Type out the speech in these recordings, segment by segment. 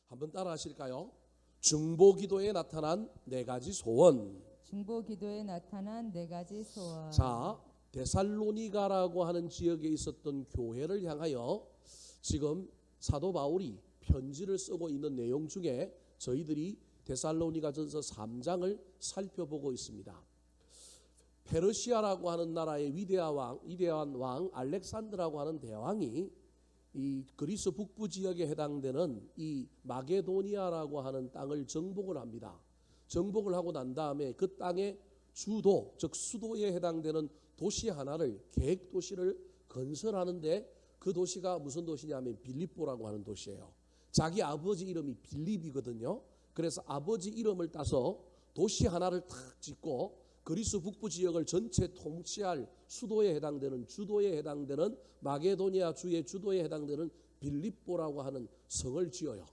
한번 따라 하실까요? 중보기도에 나타난 네 가지 소원. 중보기도에 나타난 네 가지 소원. 자, 데살로니가라고 하는 지역에 있었던 교회를 향하여 지금 사도 바울이 편지를 쓰고 있는 내용 중에 저희들이 데살로니가전서 3장을 살펴보고 있습니다. 페르시아라고 하는 나라의 위대한 왕 알렉산드라고 하는 대왕이 이 그리스 북부 지역에 해당되는 이 마게도니아라고 하는 땅을 정복을 합니다. 정복을 하고 난 다음에 그 땅의 주도, 즉 수도에 해당되는 도시 하나를, 계획 도시를 건설하는데 그 도시가 무슨 도시냐면 빌립보라고 하는 도시예요. 자기 아버지 이름이 빌립이거든요. 그래서 아버지 이름을 따서 도시 하나를 탁 짓고 그리스 북부 지역을 전체 통치할 수도에 해당되는, 주도에 해당되는, 마게도니아 주의 주도에 해당되는 빌립보라고 하는 성을 지어요.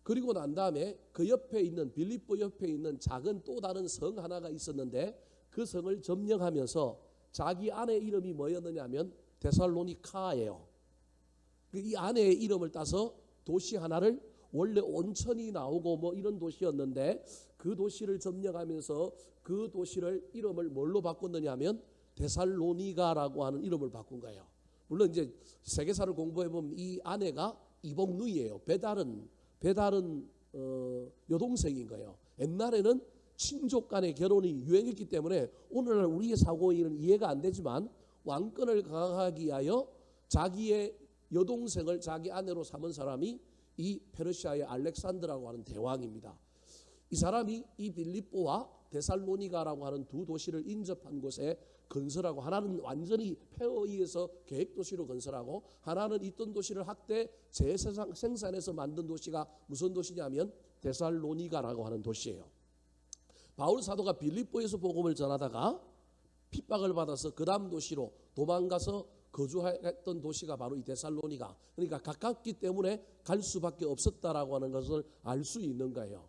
그리고 난 다음에 그 옆에 있는, 빌립보 옆에 있는 작은 또 다른 성 하나가 있었는데 그 성을 점령하면서 자기 아내 이름이 뭐였느냐면 데살로니카예요. 이 아내의 이름을 따서 도시 하나를, 원래 온천이 나오고 뭐 이런 도시였는데 그 도시를 점령하면서 그 도시를 이름을 뭘로 바꿨느냐면 데살로니가라고 하는 이름을 바꾼 거예요. 물론 이제 세계사를 공부해 보면 이 아내가 이복누이예요. 배다른 여동생인 거예요. 옛날에는 친족 간의 결혼이 유행했기 때문에 오늘날 우리의 사고에는 이해가 안 되지만 왕권을 강화하기 위하여 자기의 여동생을 자기 아내로 삼은 사람이 이 페르시아의 알렉산드라고 하는 대왕입니다. 이 사람이 이 빌립보와 데살로니가라고 하는 두 도시를 인접한 곳에 건설하고, 하나는 완전히 폐허에 의해서 계획도시로 건설하고, 하나는 있던 도시를 학대 재생산해서 만든 도시가 무슨 도시냐면 데살로니가라고 하는 도시예요. 바울 사도가 빌립보에서 복음을 전하다가 핍박을 받아서 그 다음 도시로 도망가서 거주했던 도시가 바로 이 데살로니가. 그러니까 가깝기 때문에 갈 수밖에 없었다라고 하는 것을 알 수 있는 거예요.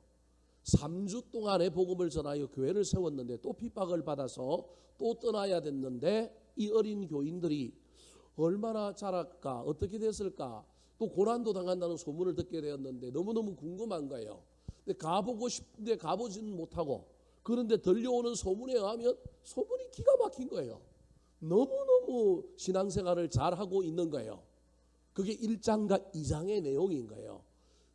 3주 동안의 복음을 전하여 교회를 세웠는데 또 핍박을 받아서 또 떠나야 됐는데 이 어린 교인들이 얼마나 자랄까, 어떻게 됐을까, 또 고난도 당한다는 소문을 듣게 되었는데 너무너무 궁금한 거예요. 근데 가보고 싶은데 가보지는 못하고, 그런데 들려오는 소문에 의하면 소문이 기가 막힌 거예요. 너무너무 신앙생활을 잘하고 있는 거예요. 그게 1장과 2장의 내용인 거예요.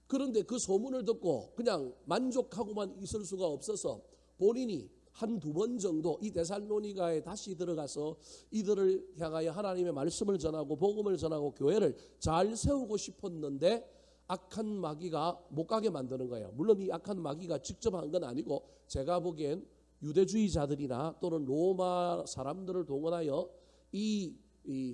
그런데 그 소문을 듣고 그냥 만족하고만 있을 수가 없어서 본인이 한두 번 정도 이 데살로니가에 다시 들어가서 이들을 향하여 하나님의 말씀을 전하고 복음을 전하고 교회를 잘 세우고 싶었는데 악한 마귀가 못 가게 만드는 거예요. 물론 이 악한 마귀가 직접 한 건 아니고 제가 보기엔 유대주의자들이나 또는 로마 사람들을 동원하여 이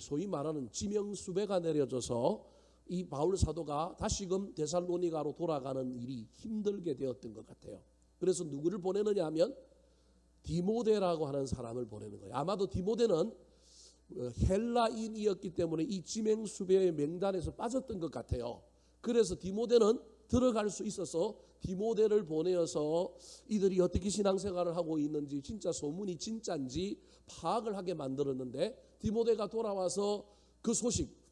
소위 말하는 지명수배가 내려져서 이 바울 사도가 다시금 데살로니가로 돌아가는 일이 힘들게 되었던 것 같아요. 그래서 누구를 보내느냐 하면 디모데라고 하는 사람을 보내는 거예요. 아마도 디모데는 헬라인이었기 때문에 이 지명수배의 명단에서 빠졌던 것 같아요. 그래서 디모데는 들어갈 수 있어서 디모데를 보내어서 이들이 어떻게 신앙생활을 하고 있는지, 진짜 소문이 진짜인지 파악을 하게 만들었는데, 디모데가 돌아와서 그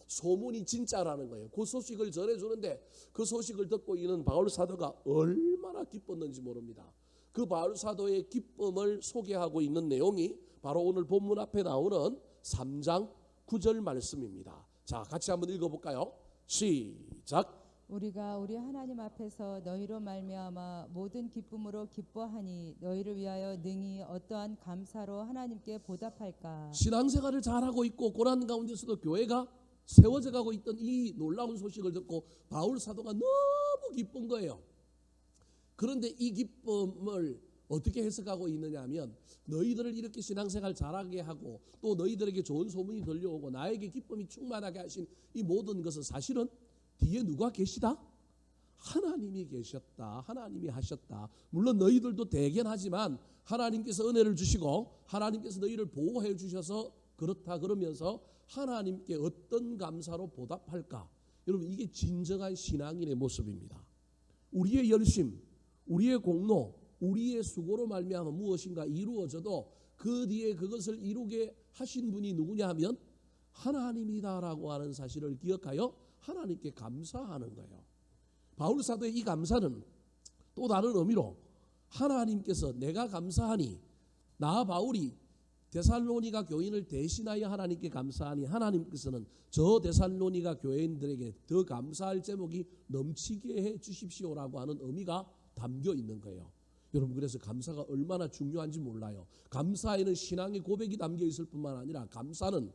소문이 진짜라는 거예요. 그 소식을 전해주는데 그 소식을 듣고 있는 바울 사도가 얼마나 기뻤는지 모릅니다. 그 바울 사도의 기쁨을 소개하고 있는 내용이 바로 오늘 본문 앞에 나오는 3장 9절 말씀입니다. 자, 같이 한번 읽어볼까요? 시작. 우리가 우리 하나님 앞에서 너희로 말미암아 모든 기쁨으로 기뻐하니 너희를 위하여 능히 어떠한 감사로 하나님께 보답할까. 신앙생활을 잘하고 있고 고난 가운데서도 교회가 세워져 가고 있던 이 놀라운 소식을 듣고 바울 사도가 너무 기쁜 거예요. 그런데 이 기쁨을 어떻게 해석하고 있느냐 하면, 너희들을 이렇게 신앙생활 잘하게 하고 또 너희들에게 좋은 소문이 들려오고 나에게 기쁨이 충만하게 하신 이 모든 것은 사실은 뒤에 누가 계시다? 하나님이 계셨다. 하나님이 하셨다. 물론 너희들도 대견하지만 하나님께서 은혜를 주시고 하나님께서 너희를 보호해 주셔서 그렇다. 그러면서 하나님께 어떤 감사로 보답할까? 여러분, 이게 진정한 신앙인의 모습입니다. 우리의 열심, 우리의 공로, 우리의 수고로 말미암아 무엇인가 이루어져도 그 뒤에 그것을 이루게 하신 분이 누구냐 하면 하나님이다라고 하는 사실을 기억하여 하나님께 감사하는 거예요. 바울 사도의 이 감사는 또 다른 의미로 하나님께서 내가 감사하니 나 바울이 데살로니가 교인을 대신하여 하나님께 감사하니 하나님께서는 저 데살로니가 교인들에게 더 감사할 제목이 넘치게 해 주십시오라고 하는 의미가 담겨 있는 거예요. 여러분, 그래서 감사가 얼마나 중요한지 몰라요. 감사에는 신앙의 고백이 담겨 있을 뿐만 아니라 감사는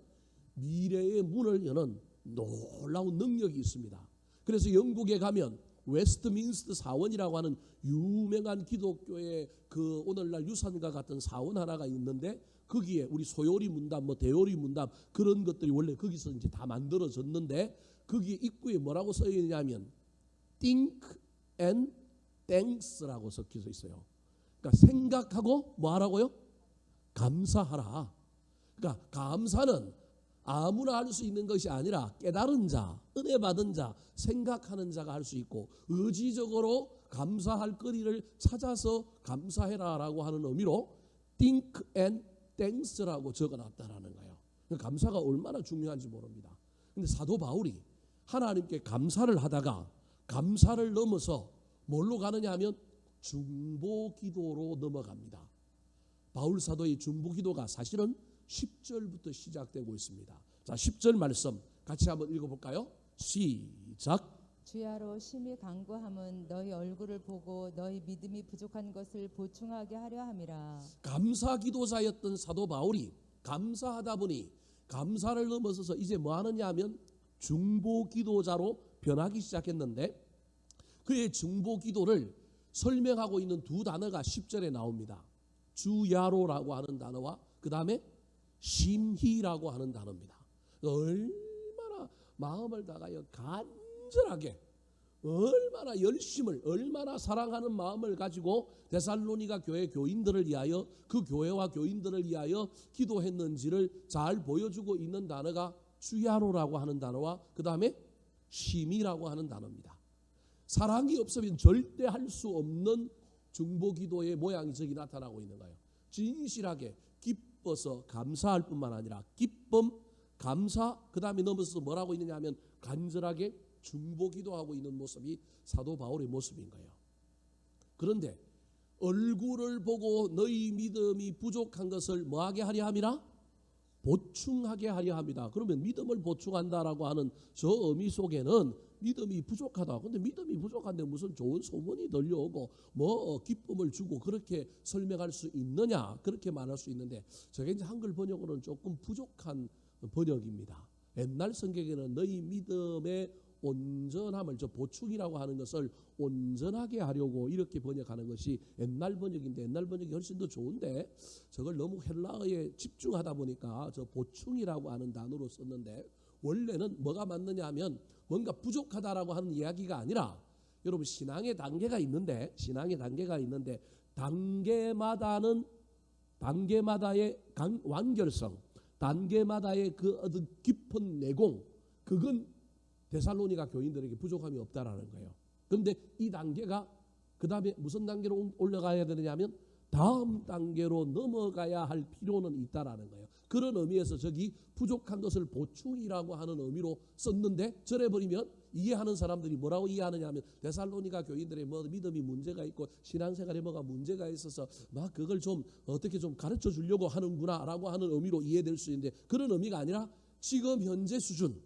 미래의 문을 여는 놀라운 능력이 있습니다. 그래서 영국에 가면 웨스트민스터 사원이라고 하는 유명한 기독교의 그 오늘날 유산과 같은 사원 하나가 있는데, 거기에 우리 소요리 문답, 대요리 문답 그런 것들이 원래 거기서 이제 다 만들어졌는데, 거기 입구에 뭐라고 써 있냐면 think and thanks라고 적혀 있어요. 그러니까 생각하고 뭐 하라고요? 감사하라. 그러니까 감사는 아무나 할 수 있는 것이 아니라 깨달은 자, 은혜 받은 자, 생각하는 자가 할 수 있고, 의지적으로 감사할 거리를 찾아서 감사해라라고 하는 의미로 think and thanks라고 적어놨다라는 거예요. 감사가 얼마나 중요한지 모릅니다. 근데 사도 바울이 하나님께 감사를 하다가 감사를 넘어서 뭘로 가느냐 하면 중보기도로 넘어갑니다. 바울 사도의 중보기도가 사실은 10절부터 시작되고 있습니다. 자, 10절 말씀 같이 한번 읽어볼까요? 시작. 주야로 심히 간구함은 너희 얼굴을 보고 너희 믿음이 부족한 것을 보충하게 하려 함이라. 감사 기도자였던 사도 바울이 감사하다 보니 감사를 넘어서서 이제 뭐 하느냐 하면 중보 기도자로 변하기 시작했는데, 그의 중보 기도를 설명하고 있는 두 단어가 10절에 나옵니다. 주야로라고 하는 단어와 그 다음에 심히라고 하는 단어입니다. 얼마나 마음을 다하여 간절하게, 얼마나 열심을, 얼마나 사랑하는 마음을 가지고 데살로니가 교회 교인들을 위하여, 그 교회와 교인들을 위하여 기도했는지를 잘 보여주고 있는 단어가 주야로라고 하는 단어와 그 다음에 심이라고 하는 단어입니다. 사랑이 없으면 절대 할 수 없는 중보기도의 모양이 저기 나타나고 있는 거예요. 진실하게 기뻐서 감사할 뿐만 아니라 기쁨, 감사, 그 다음에 넘어서서 뭐라고 있느냐 하면 간절하게 중보기도하고 있는 모습이 사도 바울의 모습인 거예요. 그런데 얼굴을 보고 너희 믿음이 부족한 것을 뭐하게 하려 함이라? 보충하게 하려 합니다. 그러면 믿음을 보충한다라고 하는 저 의미 속에는 믿음이 부족하다. 근데 믿음이 부족한데 무슨 좋은 소문이 들려오고 뭐 기쁨을 주고 그렇게 설명할 수 있느냐, 그렇게 말할 수 있는데, 저게 이제 한글 번역으로는 조금 부족한 번역입니다. 옛날 성경에는 너희 믿음의 온전함을, 저 보충이라고 하는 것을 온전하게 하려고 이렇게 번역하는 것이 옛날 번역인데, 옛날 번역이 훨씬 더 좋은데 저걸 너무 헬라어에 집중하다 보니까 저 보충이라고 하는 단어로 썼는데, 원래는 뭐가 맞느냐 하면 뭔가 부족하다라고 하는 이야기가 아니라, 여러분 신앙의 단계가 있는데 단계마다의 완결성, 단계마다의 그 어떤 깊은 내공, 그건 데살로니가 교인들에게 부족함이 없다라는 거예요. 그런데 이 단계가 그 다음에 무슨 단계로 올라가야 되느냐면 다음 단계로 넘어가야 할 필요는 있다라는 거예요. 그런 의미에서 저기 부족한 것을 보충이라고 하는 의미로 썼는데, 저래버리면 이해하는 사람들이 뭐라고 이해하느냐 하면 데살로니가 교인들의 뭐 믿음이 문제가 있고 신앙생활에 뭐가 문제가 있어서 막 그걸 좀 어떻게 좀 가르쳐 주려고 하는구나 라고 하는 의미로 이해될 수 있는데, 그런 의미가 아니라 지금 현재 수준,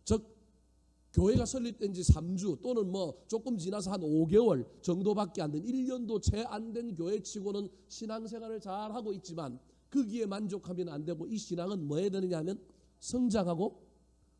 즉 교회가 설립된 지 3주 또는 뭐 조금 지나서 한 5개월 정도밖에 안 된, 1년도 채 안 된 교회치고는 신앙생활을 잘 하고 있지만 거기에 만족하면 안 되고, 이 신앙은 뭐 해야 되느냐 하면 성장하고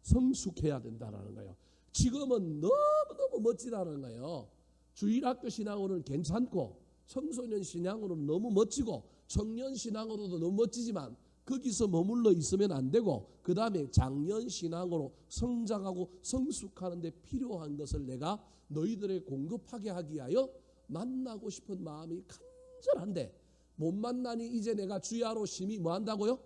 성숙해야 된다는 거예요. 지금은 너무너무 멋지다는 거예요. 주일학교 신앙으로는 괜찮고 청소년 신앙으로는 너무 멋지고 청년 신앙으로도 너무 멋지지만 거기서 머물러 있으면 안 되고, 그 다음에 장년 신앙으로 성장하고 성숙하는 데 필요한 것을 내가 너희들에 공급하게 하기 위하여 만나고 싶은 마음이 간절한데 못 만나니 이제 내가 주야로 심히 뭐 한다고요?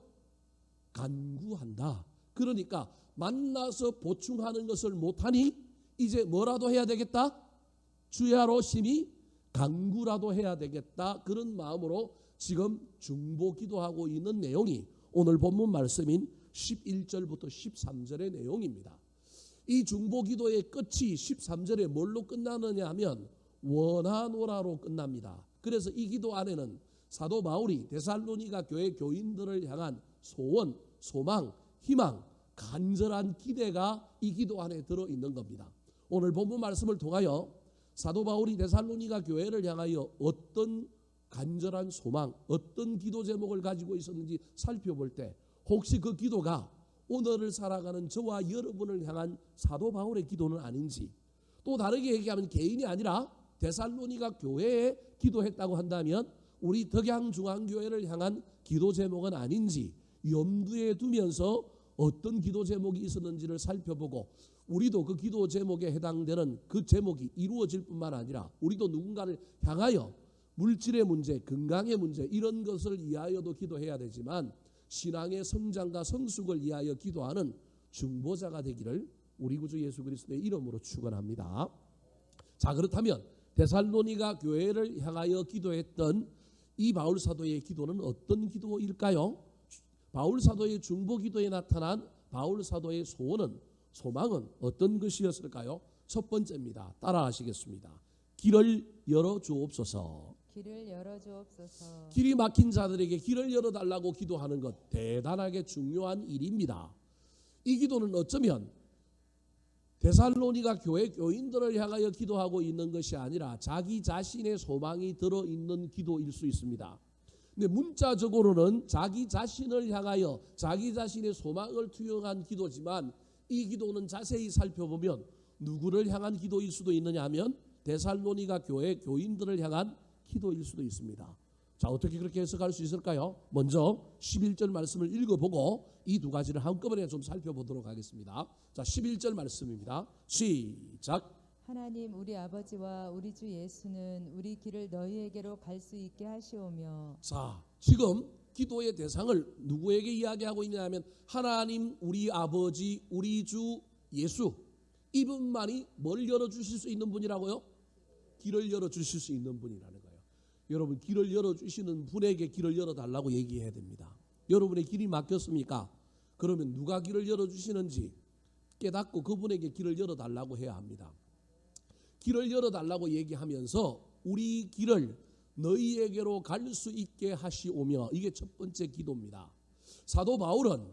간구한다. 그러니까 만나서 보충하는 것을 못하니 이제 뭐라도 해야 되겠다? 주야로 심히 간구라도 해야 되겠다. 그런 마음으로 지금 중보 기도하고 있는 내용이 오늘 본문 말씀인 11절부터 13절의 내용입니다. 이 중보기도의 끝이 13절에 뭘로 끝나느냐 하면 원하노라로 끝납니다. 그래서 이 기도 안에는 사도 바울이 데살로니가 교회 교인들을 향한 소원, 소망, 희망, 간절한 기대가 이 기도 안에 들어있는 겁니다. 오늘 본문 말씀을 통하여 사도 바울이 데살로니가 교회를 향하여 어떤 간절한 소망, 어떤 기도 제목을 가지고 있었는지 살펴볼 때 혹시 그 기도가 오늘을 살아가는 저와 여러분을 향한 사도 바울의 기도는 아닌지, 또 다르게 얘기하면 개인이 아니라 데살로니가 교회에 기도했다고 한다면 우리 덕양중앙교회를 향한 기도 제목은 아닌지 염두에 두면서 어떤 기도 제목이 있었는지를 살펴보고 우리도 그 기도 제목에 해당되는 그 제목이 이루어질 뿐만 아니라 우리도 누군가를 향하여 물질의 문제, 건강의 문제 이런 것을 위하여도 기도해야 되지만 신앙의 성장과 성숙을 위하여 기도하는 중보자가 되기를 우리 구주 예수 그리스도의 이름으로 축원합니다. 자, 그렇다면 데살로니가 교회를 향하여 기도했던 이 바울 사도의 기도는 어떤 기도일까요? 바울 사도의 중보 기도에 나타난 바울 사도의 소원은, 소망은 어떤 것이었을까요? 첫 번째입니다. 따라하시겠습니다. 길을 열어 주옵소서. 길을 열어 주옵소서. 길이 막힌 자들에게 길을 열어달라고 기도하는 것 대단하게 중요한 일입니다. 이 기도는 어쩌면 데살로니가 교회 교인들을 향하여 기도하고 있는 것이 아니라 자기 자신의 소망이 들어있는 기도일 수 있습니다. 근데 문자적으로는 자기 자신을 향하여 자기 자신의 소망을 투영한 기도지만 이 기도는 자세히 살펴보면 누구를 향한 기도일 수도 있느냐 하면 데살로니가 교회 교인들을 향한 기도일 수도 있습니다. 자, 어떻게 그렇게 해석할 수 있을까요? 먼저 11절 말씀을 읽어보고 이 두 가지를 한꺼번에 좀 살펴보도록 하겠습니다. 자, 11절 말씀입니다. 시작. 하나님 우리 아버지와 우리 주 예수는 우리 길을 너희에게로 갈 수 있게 하시오며. 자, 지금 기도의 대상을 누구에게 이야기하고 있냐 하면 하나님, 우리 아버지, 우리 주 예수, 이분만이 뭘 열어주실 수 있는 분이라고요? 길을 열어주실 수 있는 분이라는 거예요. 여러분, 길을 열어주시는 분에게 길을 열어달라고 얘기해야 됩니다. 여러분의 길이 막혔습니까? 그러면 누가 길을 열어주시는지 깨닫고 그분에게 길을 열어달라고 해야 합니다. 길을 열어달라고 얘기하면서 우리 길을 너희에게로 갈 수 있게 하시오며, 이게 첫 번째 기도입니다. 사도 바울은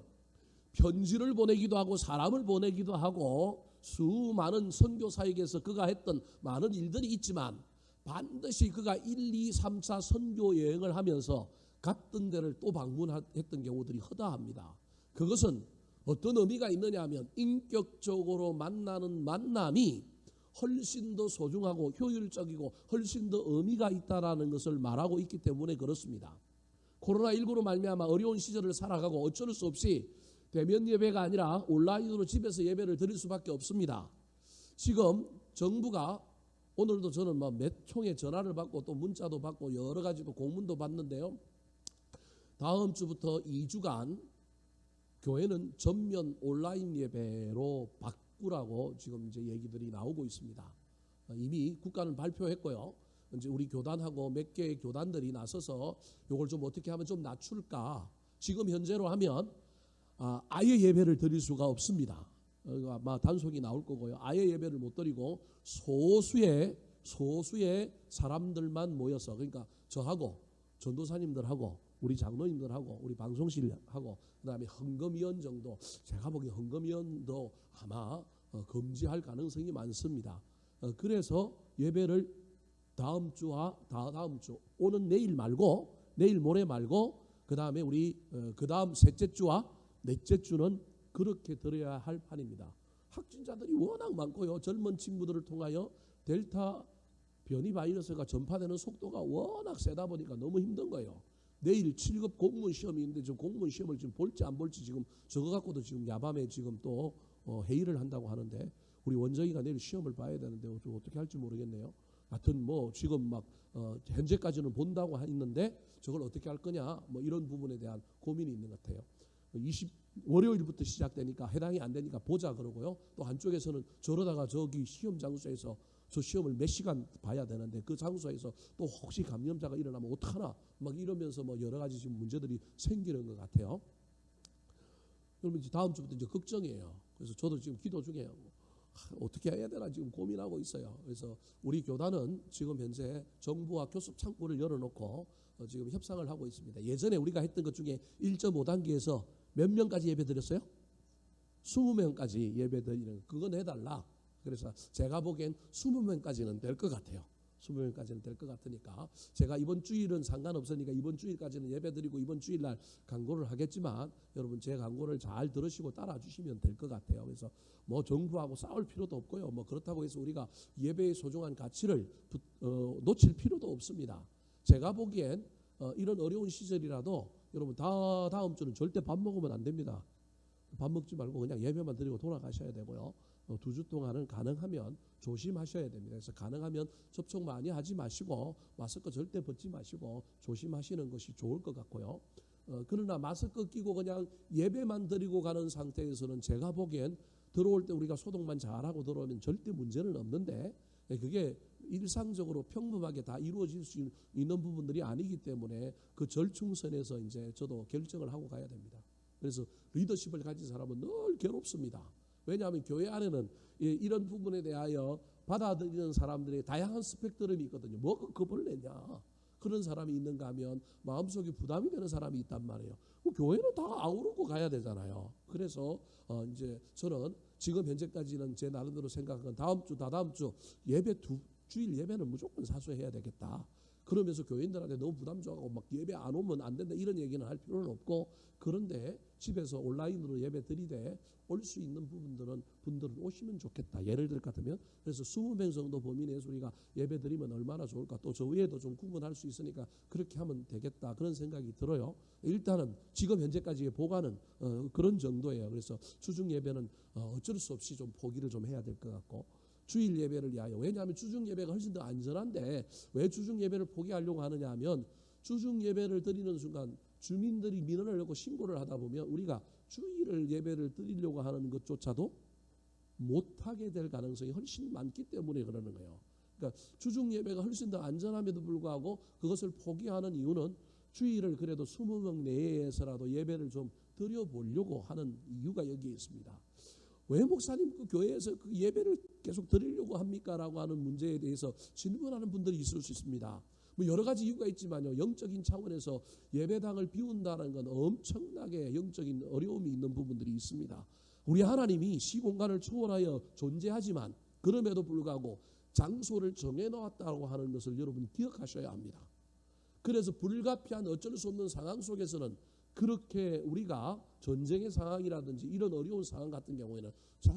편지를 보내기도 하고 사람을 보내기도 하고 수많은 선교사에게서 그가 했던 많은 일들이 있지만 반드시 그가 1, 2, 3차 선교 여행을 하면서 갔던 데를 또 방문했던 경우들이 허다합니다. 그것은 어떤 의미가 있느냐 하면 인격적으로 만나는 만남이 훨씬 더 소중하고 효율적이고 훨씬 더 의미가 있다라는 것을 말하고 있기 때문에 그렇습니다. 코로나19로 말미암아 어려운 시절을 살아가고 어쩔 수 없이 대면 예배가 아니라 온라인으로 집에서 예배를 드릴 수밖에 없습니다. 지금 정부가 오늘도 저는 몇 총의 전화를 받고 또 문자도 받고 여러 가지 또 공문도 받는데요. 다음 주부터 2주간 교회는 전면 온라인 예배로 바꾸라고 지금 이제 얘기들이 나오고 있습니다. 이미 국가는 발표했고요. 이제 우리 교단하고 몇 개의 교단들이 나서서 이걸 좀 어떻게 하면 좀 낮출까. 지금 현재로 하면 아예 예배를 드릴 수가 없습니다. 아마 단속이 나올 거고요. 아예 예배를 못 드리고 소수의 사람들만 모여서, 그러니까 저하고 전도사님들하고 우리 장로님들하고 우리 방송실하고 그다음에 헌금위원 정도, 제가 보기에 헌금위원도 아마 금지할 가능성이 많습니다. 그래서 예배를 다음 주와 다다음 주, 오는 내일 말고 내일 모레 말고 그다음에 우리 그다음 셋째 주와 넷째 주는 그렇게 드려야 할 판입니다. 확진자들이 워낙 많고요. 젊은 친구들을 통하여 델타 변이 바이러스가 전파되는 속도가 워낙 세다 보니까 너무 힘든 거예요. 내일 7급 공무원 시험이 있는데 저 공무원 시험을 지금 볼지 안 볼지 지금 저거 갖고도 지금 야밤에 지금 또 회의를 한다고 하는데 우리 원정이가 내일 시험을 봐야 되는데 어떻게 할지 모르겠네요. 하여튼 지금 막 현재까지는 본다고 했는데 저걸 어떻게 할 거냐 이런 부분에 대한 고민이 있는 것 같아요. 월요일부터 시작되니까 해당이 안 되니까 보자 그러고요. 또 한쪽에서는 저러다가 저기 시험 장소에서 저 시험을 몇 시간 봐야 되는데 그 장소에서 또 혹시 감염자가 일어나면 어떡하나 이러면서 여러 가지 지금 문제들이 생기는 것 같아요. 그러면 이제 다음 주부터 이제 걱정이에요. 그래서 저도 지금 기도 중에 어떻게 해야 되나 지금 고민하고 있어요. 그래서 우리 교단은 지금 현재 정부와 교섭 창구를 열어놓고 지금 협상을 하고 있습니다. 예전에 우리가 했던 것 중에 1.5단계에서 몇 명까지 예배 드렸어요? 20명까지 예배 드리는 그건 해달라. 그래서 제가 보기엔 20명까지는 될 것 같아요. 20명까지는 될 것 같으니까 제가 이번 주일은 상관없으니까 이번 주일까지는 예배드리고 이번 주일날 강구를 하겠지만 여러분 제 강구를 잘 들으시고 따라 주시면 될 것 같아요. 그래서 뭐 정부하고 싸울 필요도 없고요. 뭐 그렇다고 해서 우리가 예배의 소중한 가치를 놓칠 필요도 없습니다. 제가 보기엔 이런 어려운 시절이라도 여러분 다음 주는 절대 밥 먹으면 안 됩니다. 밥 먹지 말고 그냥 예배만 드리고 돌아가셔야 되고요. 2주 동안은 가능하면 조심하셔야 됩니다. 그래서 가능하면 접촉 많이 하지 마시고 마스크 절대 벗지 마시고 조심하시는 것이 좋을 것 같고요. 그러나 마스크 끼고 그냥 예배만 드리고 가는 상태에서는 제가 보기엔 들어올 때 우리가 소독만 잘하고 들어오면 절대 문제는 없는데 그게 일상적으로 평범하게 다 이루어질 수 있는 부분들이 아니기 때문에 그 절충선에서 이제 저도 결정을 하고 가야 됩니다. 그래서 리더십을 가진 사람은 늘 괴롭습니다. 왜냐하면 교회 안에는 이런 부분에 대하여 받아들이는 사람들의 다양한 스펙트럼이 있거든요. 뭐가 겁을 내냐. 그런 사람이 있는가 하면 마음속에 부담이 되는 사람이 있단 말이에요. 교회는 다 아우르고 가야 되잖아요. 그래서 이제 저는 지금 현재까지는 제 나름대로 생각한 다음 주, 다다음 주 예배 주일 예배는 무조건 사수해야 되겠다. 그러면서 교인들한테 너무 부담 줘하고 막 예배 안 오면 안 된다 이런 얘기는 할 필요는 없고 그런데 집에서 온라인으로 예배 드리되 올 수 있는 분들은 오시면 좋겠다. 예를 들 것 같으면 그래서 20명 정도 범위 내에서 우리가 예배 드리면 얼마나 좋을까. 또 저 위에도 좀 구분할 수 있으니까 그렇게 하면 되겠다. 그런 생각이 들어요. 일단은 지금 현재까지의 보관은 그런 정도예요. 그래서 주중 예배는 어쩔 수 없이 좀 포기를 좀 해야 될 것 같고 주일 예배를 위하여 왜냐하면 주중 예배가 훨씬 더 안전한데 왜 주중 예배를 포기하려고 하느냐 하면 주중 예배를 드리는 순간 주민들이 민원을 내고 신고를 하다 보면 우리가 주일 예배를 드리려고 하는 것조차도 못하게 될 가능성이 훨씬 많기 때문에 그러는 거예요. 그러니까 주중 예배가 훨씬 더 안전함에도 불구하고 그것을 포기하는 이유는 주일을 그래도 20명 내에서라도 예배를 좀 드려보려고 하는 이유가 여기에 있습니다. 왜 목사님 그 교회에서 그 예배를 계속 드리려고 합니까? 라고 하는 문제에 대해서 질문하는 분들이 있을 수 있습니다. 뭐 여러 가지 이유가 있지만요. 영적인 차원에서 예배당을 비운다는 건 엄청나게 영적인 어려움이 있는 부분들이 있습니다. 우리 하나님이 시공간을 초월하여 존재하지만 그럼에도 불구하고 장소를 정해놓았다고 하는 것을 여러분 기억하셔야 합니다. 그래서 불가피한 어쩔 수 없는 상황 속에서는 그렇게 우리가 전쟁의 상황이라든지 이런 어려운 상황 같은 경우에는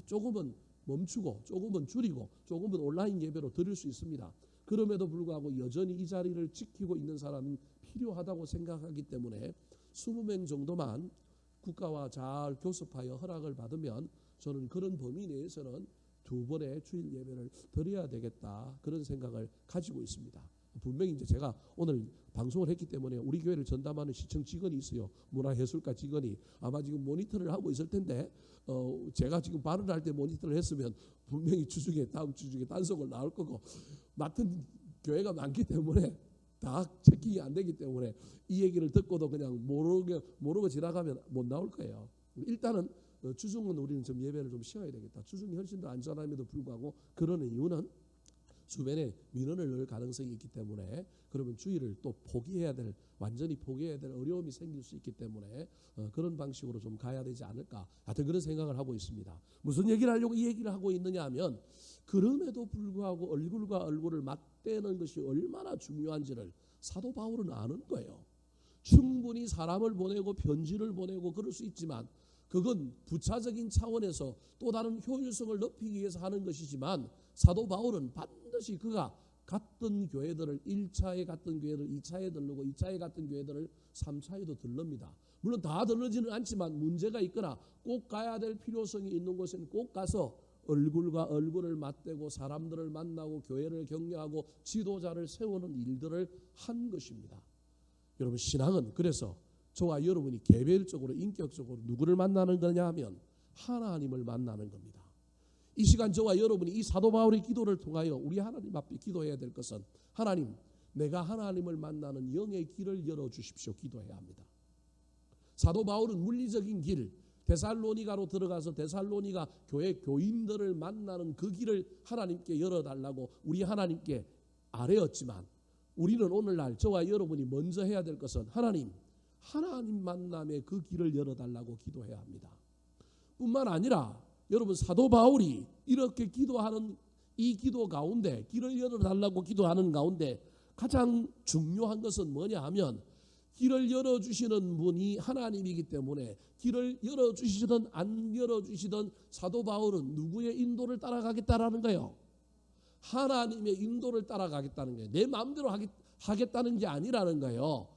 조금은 멈추고 조금은 줄이고 조금은 온라인 예배로 드릴 수 있습니다. 그럼에도 불구하고 여전히 이 자리를 지키고 있는 사람은 필요하다고 생각하기 때문에 20명 정도만 국가와 잘 교섭하여 허락을 받으면 저는 그런 범위 내에서는 2번의 주일 예배를 드려야 되겠다 그런 생각을 가지고 있습니다. 분명히 이제 제가 오늘 방송을 했기 때문에 우리 교회를 전담하는 시청 직원이 있어요. 문화예술가 직원이 아마 지금 모니터를 하고 있을 텐데 제가 지금 발언할 때 모니터를 했으면 분명히 다음 주 중에 단속을 나올 거고 맡은 교회가 많기 때문에 다 체킹이 안 되기 때문에 이 얘기를 듣고도 그냥 모르고 지나가면 못 나올 거예요. 일단은 주중은 우리는 좀 예배를 좀 쉬어야 되겠다. 주중이 훨씬 더 안전함에도 불구하고 그러는 이유는 주변에 민원을 넣을 가능성이 있기 때문에 그러면 주일을 또 완전히 포기해야 될 어려움이 생길 수 있기 때문에 그런 방식으로 좀 가야 되지 않을까 하여튼 그런 생각을 하고 있습니다. 무슨 얘기를 하려고 이 얘기를 하고 있느냐 하면 그럼에도 불구하고 얼굴과 얼굴을 맞대는 것이 얼마나 중요한지를 사도 바울은 아는 거예요. 충분히 사람을 보내고 편지를 보내고 그럴 수 있지만 그건 부차적인 차원에서 또 다른 효율성을 높이기 위해서 하는 것이지만 사도 바울은 반드시 그가 갔던 교회들을 1차에 갔던 교회를 2차에 들르고 2차에 갔던 교회들을 3차에도 들릅니다. 물론 다 들르지는 않지만 문제가 있거나 꼭 가야 될 필요성이 있는 곳에는 꼭 가서 얼굴과 얼굴을 맞대고 사람들을 만나고 교회를 격려하고 지도자를 세우는 일들을 한 것입니다. 여러분 신앙은 그래서 저와 여러분이 개별적으로 인격적으로 누구를 만나는 거냐 하면 하나님을 만나는 겁니다. 이 시간 저와 여러분이 이 사도 바울의 기도를 통하여 우리 하나님 앞에 기도해야 될 것은 하나님 내가 하나님을 만나는 영의 길을 열어주십시오 기도해야 합니다. 사도 바울은 물리적인 길 데살로니가로 들어가서 데살로니가 교회 교인들을 만나는 그 길을 하나님께 열어달라고 우리 하나님께 아뢰었지만, 우리는 오늘날 저와 여러분이 먼저 해야 될 것은 하나님 만남의 그 길을 열어달라고 기도해야 합니다. 뿐만 아니라 여러분, 사도 바울이 이렇게 기도하는 이 기도 가운데, 길을 열어달라고 기도하는 가운데 가장 중요한 것은 뭐냐 하면, 길을 열어주시는 분이 하나님이기 때문에 길을 열어주시든 안 열어주시든 사도 바울은 누구의 인도를 따라가겠다라는 거예요. 하나님의 인도를 따라가겠다는 거예요. 내 마음대로 하겠다는 게 아니라는 거예요.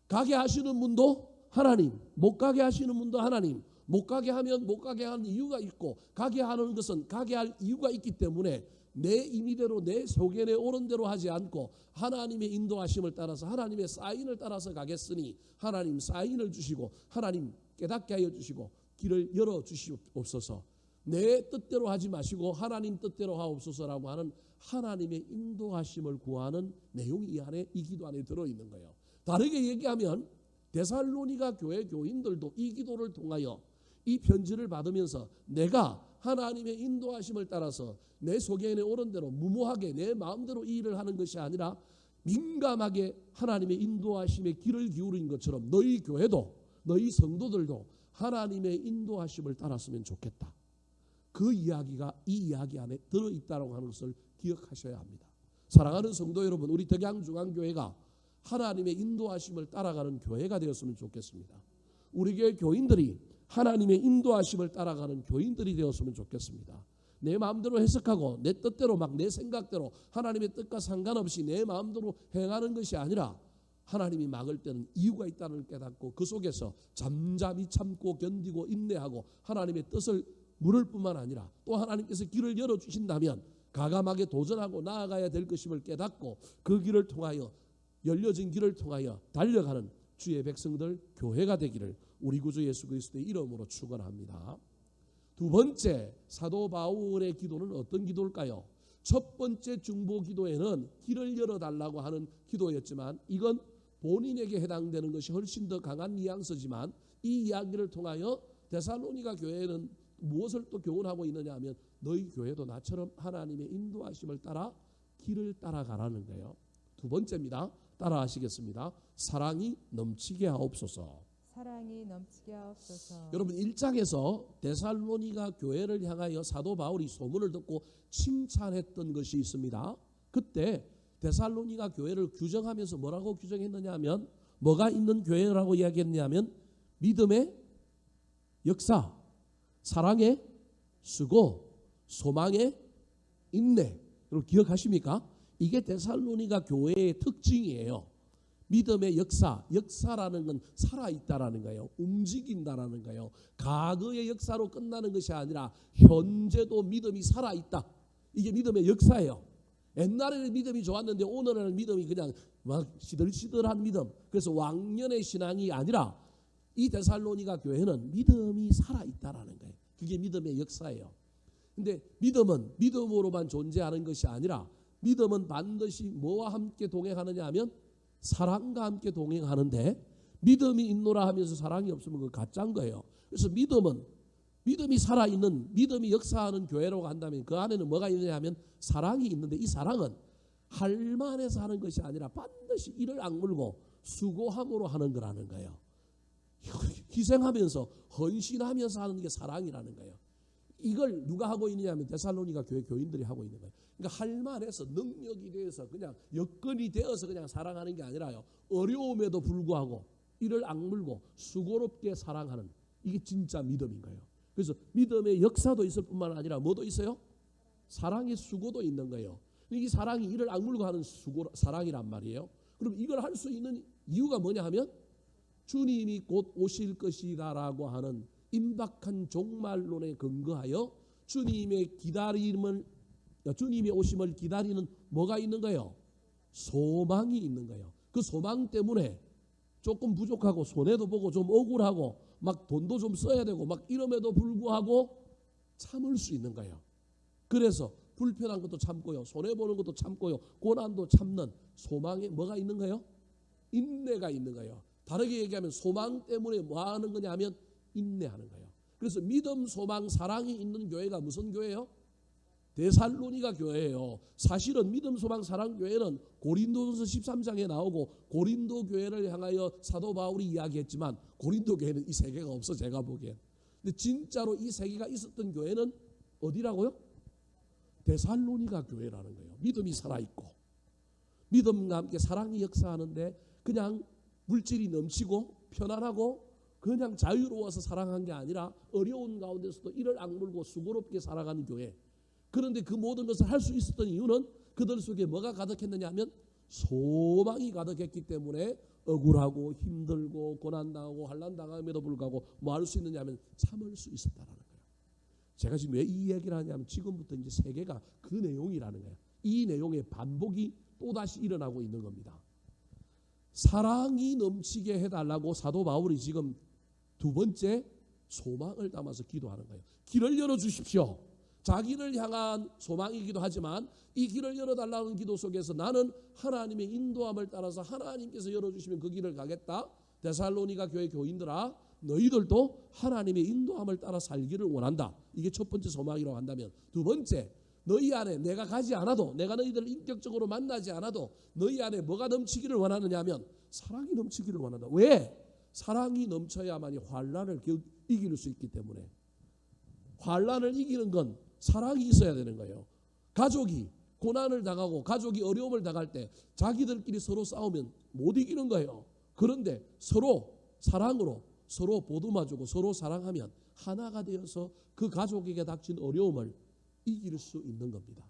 가게 하시는 분도 하나님, 못 가게 하시는 분도 하나님. 못 가게 하면 못 가게 하는 이유가 있고, 가게 하는 것은 가게 할 이유가 있기 때문에 내 임의대로 내 소견에 오른 대로 하지 않고 하나님의 인도하심을 따라서, 하나님의 사인을 따라서 가겠으니 하나님 사인을 주시고 하나님 깨닫게 하여 주시고 길을 열어 주시옵소서. 내 뜻대로 하지 마시고 하나님 뜻대로 하옵소서라고 하는 하나님의 인도하심을 구하는 내용이 이 안에, 이 기도 안에 들어있는 거예요. 다르게 얘기하면 데살로니가 교회 교인들도 이 기도를 통하여 이 편지를 받으면서 내가 하나님의 인도하심을 따라서 내 소견에 오른 대로 무모하게 내 마음대로 이 일을 하는 것이 아니라 민감하게 하나님의 인도하심에 귀를 기울인 것처럼 너희 교회도, 너희 성도들도 하나님의 인도하심을 따랐으면 좋겠다. 그 이야기가 이 이야기 안에 들어있다고 하는 것을 기억하셔야 합니다. 사랑하는 성도 여러분, 우리 덕양중앙교회가 하나님의 인도하심을 따라가는 교회가 되었으면 좋겠습니다. 우리 교회 교인들이 하나님의 인도하심을 따라가는 교인들이 되었으면 좋겠습니다. 내 마음대로 해석하고 내 뜻대로 막 내 생각대로 하나님의 뜻과 상관없이 내 마음대로 행하는 것이 아니라, 하나님이 막을 때는 이유가 있다는 걸 깨닫고 그 속에서 잠잠히 참고 견디고 인내하고 하나님의 뜻을 물을 뿐만 아니라 또 하나님께서 길을 열어주신다면 가감하게 도전하고 나아가야 될 것임을 깨닫고 그 길을 통하여, 열려진 길을 통하여 달려가는 주의 백성들, 교회가 되기를 우리 구주 예수 그리스도의 이름으로 축원합니다. 두 번째, 사도 바울의 기도는 어떤 기도일까요? 첫 번째 중보 기도에는 길을 열어달라고 하는 기도였지만, 이건 본인에게 해당되는 것이 훨씬 더 강한 뉘앙스지만, 이 이야기를 통하여 데살로니가 교회는 무엇을 또 교훈하고 있느냐 하면, 너희 교회도 나처럼 하나님의 인도하심을 따라 길을 따라가라는 거예요. 두 번째입니다. 따라 하시겠습니다. 사랑이 넘치게 하옵소서. 사랑이 넘치게 하옵소서. 여러분, 1장에서 데살로니가 교회를 향하여 사도 바울이 소문을 듣고 칭찬했던 것이 있습니다. 그때 데살로니가 교회를 규정하면서 뭐라고 규정했느냐 하면, 뭐가 있는 교회라고 이야기했느냐 하면 믿음의 역사, 사랑의 수고, 소망의 인내. 여러분 기억하십니까? 이게 데살로니가 교회의 특징이에요. 믿음의 역사라는 건 살아있다라는 거예요. 움직인다라는 거예요. 과거의 역사로 끝나는 것이 아니라 현재도 믿음이 살아있다. 이게 믿음의 역사예요. 옛날에는 믿음이 좋았는데 오늘은 믿음이 그냥 막 시들시들한 믿음. 그래서 왕년의 신앙이 아니라 이 데살로니가 교회는 믿음이 살아있다라는 거예요. 그게 믿음의 역사예요. 근데 믿음은 믿음으로만 존재하는 것이 아니라, 믿음은 반드시 뭐와 함께 동행하느냐 하면 사랑과 함께 동행하는데, 믿음이 있노라 하면서 사랑이 없으면 그건 가짜인 거예요. 그래서 믿음이 살아있는, 믿음이 역사하는 교회라고 한다면 그 안에는 뭐가 있느냐 하면 사랑이 있는데, 이 사랑은 할만해서 하는 것이 아니라 반드시 이를 악물고 수고함으로 하는 거라는 거예요. 희생하면서 헌신하면서 하는 게 사랑이라는 거예요. 이걸 누가 하고 있느냐 하면 데살로니가 교회 교인들이 하고 있는 거예요. 그러니까 할만해서, 능력이 돼서, 그냥 여건이 되어서 그냥 사랑하는 게 아니라요, 어려움에도 불구하고 이를 악물고 수고롭게 사랑하는, 이게 진짜 믿음인 거예요. 그래서 믿음의 역사도 있을 뿐만 아니라 뭐도 있어요? 사랑의 수고도 있는 거예요. 이 사랑이 이를 악물고 하는 사랑이란 말이에요. 그럼 이걸 할 수 있는 이유가 뭐냐 하면 주님이 곧 오실 것이다라고 하는 임박한 종말론에 근거하여 주님의 오심을 기다리는 뭐가 있는 거예요? 소망이 있는 거예요. 그 소망 때문에 조금 부족하고 손해도 보고 좀 억울하고 막 돈도 좀 써야 되고 막 이럼에도 불구하고 참을 수 있는 거예요. 그래서 불편한 것도 참고요, 손해보는 것도 참고요, 고난도 참는 소망에 뭐가 있는 거예요? 인내가 있는 거예요. 다르게 얘기하면 소망 때문에 뭐 하는 거냐 하면 인내하는 거예요. 그래서 믿음, 소망, 사랑이 있는 교회가 무슨 교회예요? 데살로니가 교회예요. 사실은 믿음, 소망, 사랑 교회는 고린도전서 13장에 나오고 고린도 교회를 향하여 사도 바울이 이야기했지만 고린도 교회는 이 세 개가 없어 제가 보기엔. 근데 진짜로 이 세 개가 있었던 교회는 어디라고요? 데살로니가 교회라는 거예요. 믿음이 살아있고 믿음과 함께 사랑이 역사하는데 그냥 물질이 넘치고 편안하고 그냥 자유로워서 사랑한 게 아니라 어려운 가운데서도 이를 악물고 수고롭게 살아가는 교회. 그런데 그 모든 것을 할 수 있었던 이유는 그들 속에 뭐가 가득했느냐 하면 소망이 가득했기 때문에 억울하고 힘들고 고난당하고 환난당함에도 불구하고 뭐 할 수 있느냐 하면 참을 수 있었다는 거예요. 제가 지금 왜 이 얘기를 하냐면 지금부터 이제 세계가 그 내용이라는 거예요. 이 내용의 반복이 또다시 일어나고 있는 겁니다. 사랑이 넘치게 해달라고 사도 바울이 지금 두 번째 소망을 담아서 기도하는 거예요. 길을 열어주십시오. 자기를 향한 소망이기도 하지만 이 길을 열어달라는 기도 속에서 나는 하나님의 인도함을 따라서 하나님께서 열어주시면 그 길을 가겠다. 데살로니가 교회 교인들아 너희들도 하나님의 인도함을 따라 살기를 원한다. 이게 첫 번째 소망이라고 한다면 두 번째 너희 안에 내가 가지 않아도 내가 너희들을 인격적으로 만나지 않아도 너희 안에 뭐가 넘치기를 원하느냐 하면 사랑이 넘치기를 원한다. 왜? 사랑이 넘쳐야만이 환난을 이길 수 있기 때문에 환난을 이기는 건 사랑이 있어야 되는 거예요. 가족이 고난을 당하고 가족이 어려움을 당할 때 자기들끼리 서로 싸우면 못 이기는 거예요. 그런데 서로 사랑으로 서로 보듬어주고 서로 사랑하면 하나가 되어서 그 가족에게 닥친 어려움을 이길 수 있는 겁니다.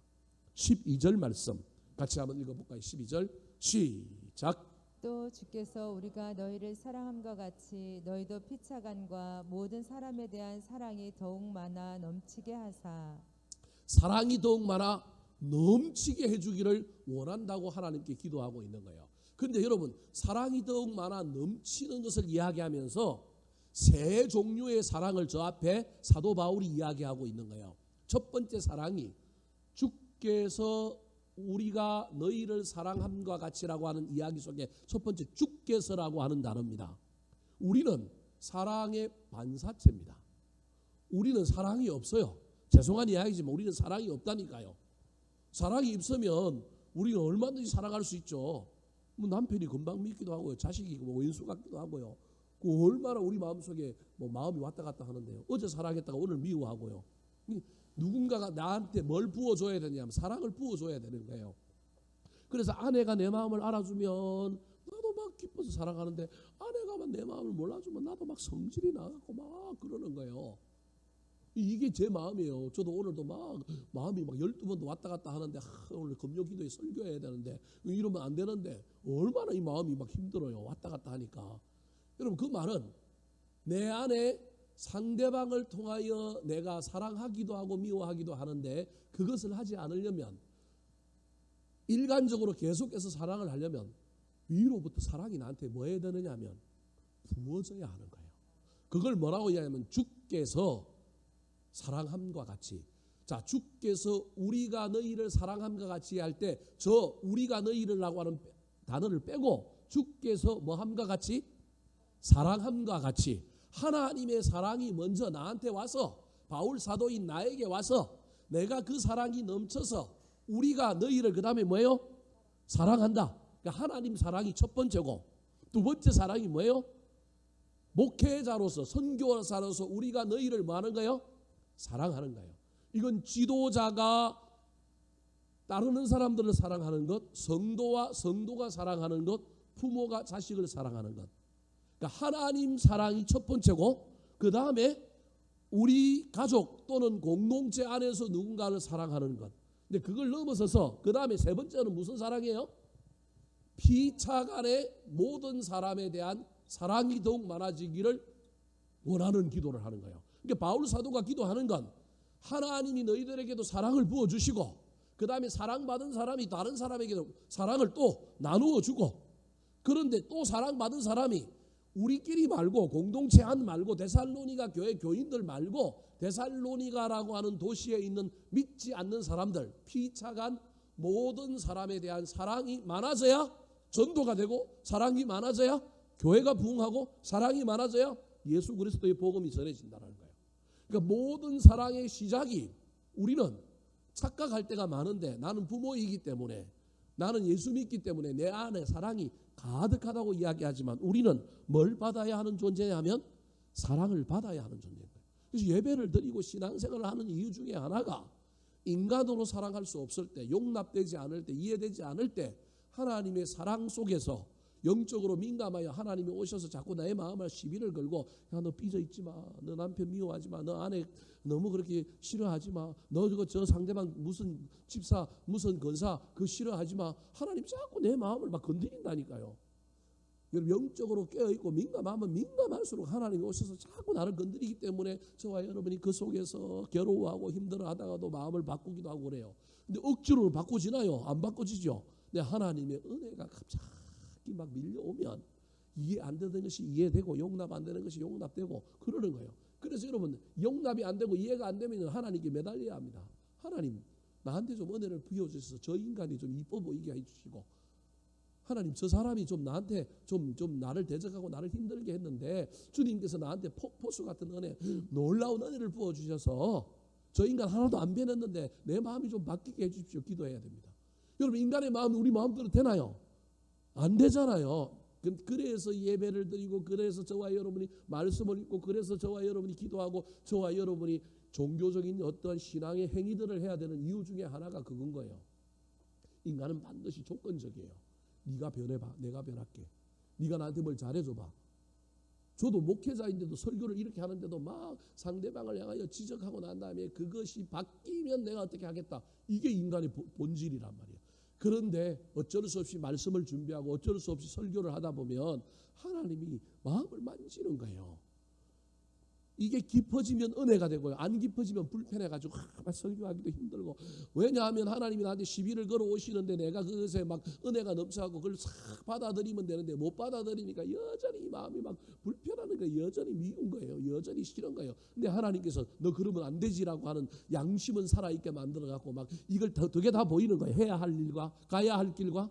12절 말씀 같이 한번 읽어볼까요? 12절 시작. 또 주께서 우리가 너희를 사랑함과 같이 너희도 피차간과 모든 사람에 대한 사랑이 더욱 많아 넘치게 하사. 사랑이 더욱 많아 넘치게 해주기를 원한다고 하나님께 기도하고 있는 거예요. 그런데 여러분 사랑이 더욱 많아 넘치는 것을 이야기하면서 세 종류의 사랑을 저 앞에 사도 바울이 이야기하고 있는 거예요. 첫 번째 사랑이 주께서 우리가 너희를 사랑함과 같이라고 하는 이야기 속에 첫 번째 주께서라고 하는 단어입니다. 우리는 사랑의 반사체입니다. 우리는 사랑이 없어요. 죄송한 이야기지만 우리는 사랑이 없다니까요. 사랑이 있으면 우리는 얼마든지 사랑할 수 있죠. 뭐 남편이 금방 믿기도 하고요. 자식이 뭐 왼수 같기도 하고요. 그 얼마나 우리 마음속에 뭐 마음이 왔다 갔다 하는데요. 어제 사랑했다가 오늘 미워하고요. 누군가가 나한테 뭘 부어줘야 되냐면 사랑을 부어줘야 되는 거예요. 그래서 아내가 내 마음을 알아주면 나도 막 기뻐서 사랑하는데 아내가만 내 마음을 몰라주면 나도 막 성질이 나고 막 그러는 거예요. 이게 제 마음이에요. 저도 오늘도 막 마음이 막 12번도 왔다 갔다 하는데 오늘 금요기도에 설교해야 되는데 이러면 안 되는데 얼마나 이 마음이 막 힘들어요. 왔다 갔다 하니까. 여러분 그 말은 내 안에 상대방을 통하여 내가 사랑하기도 하고 미워하기도 하는데 그것을 하지 않으려면 일관적으로 계속해서 사랑을 하려면 위로부터 사랑이 나한테 뭐 해야 되느냐 하면 부어져야 하는 거예요. 그걸 뭐라고 이야기하면 주께서 사랑함과 같이. 자, 주께서 우리가 너희를 사랑함과 같이 할 때 저 우리가 너희를라고 하는 단어를 빼고 주께서 뭐함과 같이 사랑함과 같이 하나님의 사랑이 먼저 나한테 와서 바울 사도인 나에게 와서 내가 그 사랑이 넘쳐서 우리가 너희를 그 다음에 뭐예요? 사랑한다. 그러니까 하나님 사랑이 첫 번째고 두 번째 사랑이 뭐예요? 목회자로서 선교사로서 우리가 너희를 뭐 하는 거예요? 사랑하는 거예요. 이건 지도자가 따르는 사람들을 사랑하는 것, 성도가 사랑하는 것, 부모가 자식을 사랑하는 것. 그러니까 하나님 사랑이 첫 번째고 그 다음에 우리 가족 또는 공동체 안에서 누군가를 사랑하는 것. 근데 그걸 넘어서서 그 다음에 세 번째는 무슨 사랑이에요? 피차간의 모든 사람에 대한 사랑이 더욱 많아지기를 원하는 기도를 하는 거예요. 그러니까 바울 사도가 기도하는 건 하나님이 너희들에게도 사랑을 부어주시고 그 다음에 사랑받은 사람이 다른 사람에게도 사랑을 또 나누어 주고 그런데 또 사랑받은 사람이 우리끼리 말고 공동체 안 말고 데살로니가 교회 교인들 말고 데살로니가라고 하는 도시에 있는 믿지 않는 사람들 피차간 모든 사람에 대한 사랑이 많아져야 전도가 되고 사랑이 많아져야 교회가 부흥하고 사랑이 많아져야 예수 그리스도의 복음이 전해진다는 거예요. 그러니까 모든 사랑의 시작이 우리는 착각할 때가 많은데 나는 부모이기 때문에 나는 예수 믿기 때문에 내 안에 사랑이 가득하다고 이야기하지만 우리는 뭘 받아야 하는 존재냐면 사랑을 받아야 하는 존재인 거예요. 그래서 예배를 드리고 신앙생활을 하는 이유 중에 하나가 인간으로 사랑할 수 없을 때, 용납되지 않을 때, 이해되지 않을 때 하나님의 사랑 속에서 영적으로 민감하여 하나님이 오셔서 자꾸 나의 마음을 시비를 걸고 야, 너 삐져 있지 마. 너 남편 미워하지 마. 너 아내 너무 그렇게 싫어하지 마. 너 저 상대방 무슨 집사 무슨 건사 그거 싫어하지 마. 하나님 자꾸 내 마음을 막 건드린다니까요. 여러분 영적으로 깨어있고 민감하면 민감할수록 하나님이 오셔서 자꾸 나를 건드리기 때문에 저와 여러분이 그 속에서 괴로워하고 힘들어하다가도 마음을 바꾸기도 하고 그래요. 근데 억지로 바꿔지나요? 안 바꿔지죠. 근데 하나님의 은혜가 갑자기 막 밀려오면 이해 안 되는 것이 이해되고 용납 안 되는 것이 용납되고 그러는 거예요. 그래서 여러분 용납이 안 되고 이해가 안 되면 하나님께 매달려야 합니다. 하나님 나한테 좀 은혜를 부여주셔서 저 인간이 좀 이뻐 보이게 해주시고 하나님 저 사람이 좀 나한테 좀 나를 대적하고 나를 힘들게 했는데 주님께서 나한테 폭포수 같은 은혜 놀라운 은혜를 부어주셔서 저 인간 하나도 안 변했는데 내 마음이 좀 바뀌게 해주십시오. 기도해야 됩니다. 여러분 인간의 마음이 우리 마음대로 되나요? 안 되잖아요. 그래서 예배를 드리고 그래서 저와 여러분이 말씀을 읽고 그래서 저와 여러분이 기도하고 저와 여러분이 종교적인 어떤 신앙의 행위들을 해야 되는 이유 중에 하나가 그건 거예요. 인간은 반드시 조건적이에요. 네가 변해봐. 내가 변할게. 네가 나한테 뭘 잘해줘봐. 저도 목회자인데도 설교를 이렇게 하는데도 막 상대방을 향하여 지적하고 난 다음에 그것이 바뀌면 내가 어떻게 하겠다. 이게 인간의 본질이란 말이에요. 그런데 어쩔 수 없이 말씀을 준비하고 어쩔 수 없이 설교를 하다 보면 하나님이 마음을 만지는 거예요. 이게 깊어지면 은혜가 되고요. 안 깊어지면 불편해가지고 설교하기도 힘들고. 왜냐하면 하나님이 나한테 시비를 걸어오시는데 내가 그것에 막 은혜가 넘쳐가고 그걸 싹 받아들이면 되는데 못 받아들이니까 여전히 이 마음이 막 불편하는 거예요. 여전히 미운 거예요. 여전히 싫은 거예요. 근데 하나님께서 너 그러면 안 되지라고 하는 양심은 살아있게 만들어갖고 막 이걸 두 개 다 보이는 거예요. 해야 할 일과 가야 할 길과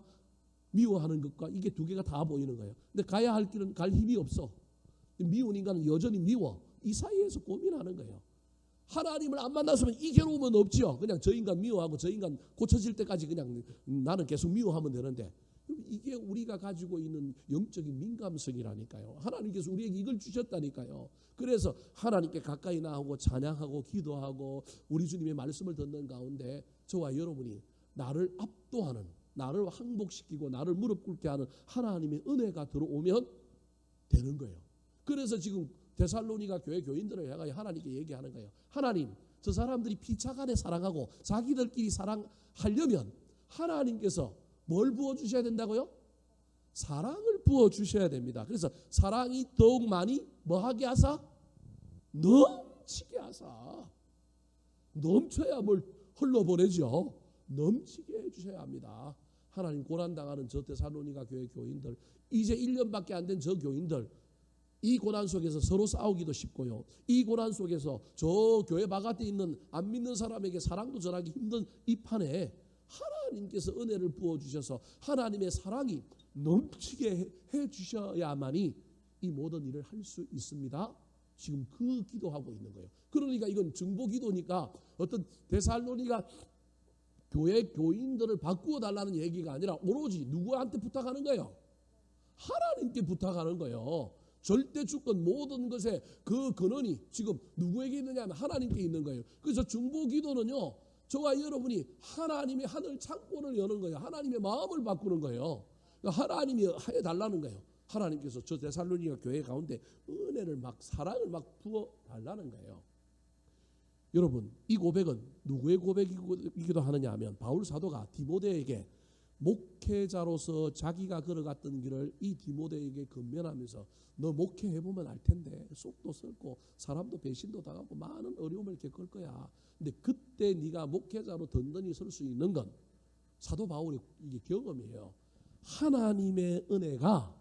미워하는 것과 이게 두 개가 다 보이는 거예요. 근데 가야 할 길은 갈 힘이 없어. 미운 인간은 여전히 미워. 이 사이에서 고민하는 거예요. 하나님을 안 만났으면 이 괴로움은 없지요. 그냥 저 인간 미워하고 저 인간 고쳐질 때까지 그냥 나는 계속 미워하면 되는데 이게 우리가 가지고 있는 영적인 민감성이라니까요. 하나님께서 우리에게 이걸 주셨다니까요. 그래서 하나님께 가까이 나오고 찬양하고 기도하고 우리 주님의 말씀을 듣는 가운데 저와 여러분이 나를 압도하는 나를 항복시키고 나를 무릎 꿇게 하는 하나님의 은혜가 들어오면 되는 거예요. 그래서 지금 데살로니가 교회 교인들을 향하여 하나님께 얘기하는 거예요. 하나님, 저 사람들이 피차간에 사랑하고 자기들끼리 사랑하려면 하나님께서 뭘 부어주셔야 된다고요? 사랑을 부어주셔야 됩니다. 그래서 사랑이 더욱 많이 뭐하게 하사? 넘치게 하사. 넘쳐야 뭘 흘러보내죠. 넘치게 해주셔야 합니다. 하나님 고난당하는 저 데살로니가 교회 교인들 이제 1년밖에 안 된 저 교인들 이 고난 속에서 서로 싸우기도 쉽고요. 이 고난 속에서 저 교회 바깥에 있는 안 믿는 사람에게 사랑도 전하기 힘든 이 판에 하나님께서 은혜를 부어주셔서 하나님의 사랑이 넘치게 해주셔야만이 이 모든 일을 할 수 있습니다. 지금 그 기도하고 있는 거예요. 그러니까 이건 중보 기도니까 어떤 데살로니가 교회 교인들을 바꾸어 달라는 얘기가 아니라 오로지 누구한테 부탁하는 거예요? 하나님께 부탁하는 거예요. 절대 주권 모든 것에 그 근원이 지금 누구에게 있느냐 하면 하나님께 있는 거예요. 그래서 중보 기도는요. 저와 여러분이 하나님의 하늘 창고를 여는 거예요. 하나님의 마음을 바꾸는 거예요. 그러니까 하나님이 해달라는 거예요. 하나님께서 저 데살로니가 교회 가운데 은혜를 막 사랑을 막 부어 달라는 거예요. 여러분 이 고백은 누구의 고백이기도 하느냐 하면 바울 사도가 디모데에게 목회자로서 자기가 걸어갔던 길을 이 디모데에게 건면하면서 너 목회해보면 알 텐데 속도 썩고 사람도 배신도 당하고 많은 어려움을 겪을 거야. 근데 그때 네가 목회자로 든든히 설 수 있는 건 사도 바울의 이게 경험이에요. 하나님의 은혜가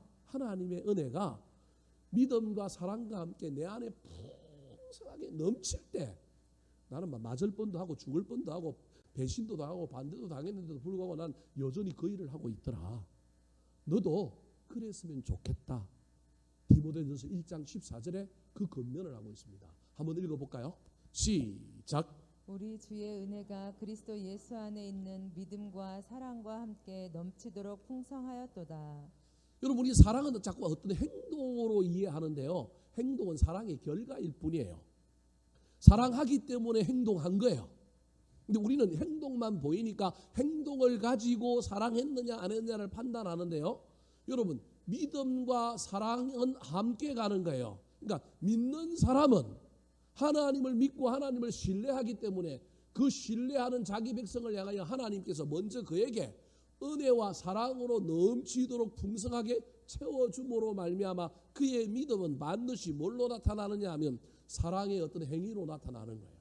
믿음과 사랑과 함께 내 안에 풍성하게 넘칠 때 나는 막 맞을 뻔도 하고 죽을 뻔도 하고 배신도 당하고 반대도 당했는데도 불구하고 난 여전히 그 일을 하고 있더라. 너도 그랬으면 좋겠다. 디모데전서 1장 14절에 그 권면을 하고 있습니다. 한번 읽어볼까요? 시작. 우리 주의 은혜가 그리스도 예수 안에 있는 믿음과 사랑과 함께 넘치도록 풍성하였도다. 여러분, 우리 사랑은 자꾸 어떤 행동으로 이해하는데요, 행동은 사랑의 결과일 뿐이에요. 사랑하기 때문에 행동한 거예요. 근데 우리는 행동만 보이니까 행동을 가지고 사랑했느냐 안 했느냐를 판단하는데요, 여러분, 믿음과 사랑은 함께 가는 거예요. 그러니까 믿는 사람은 하나님을 믿고 하나님을 신뢰하기 때문에 그 신뢰하는 자기 백성을 향하여 하나님께서 먼저 그에게 은혜와 사랑으로 넘치도록 풍성하게 채워줌으로 말미암아 그의 믿음은 반드시 뭘로 나타나느냐 하면 사랑의 어떤 행위로 나타나는 거예요.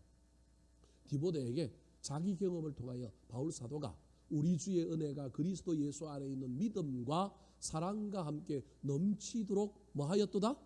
디모데에게 자기 경험을 통하여 바울 사도가 우리 주의 은혜가 그리스도 예수 안에 있는 믿음과 사랑과 함께 넘치도록 뭐하였도다?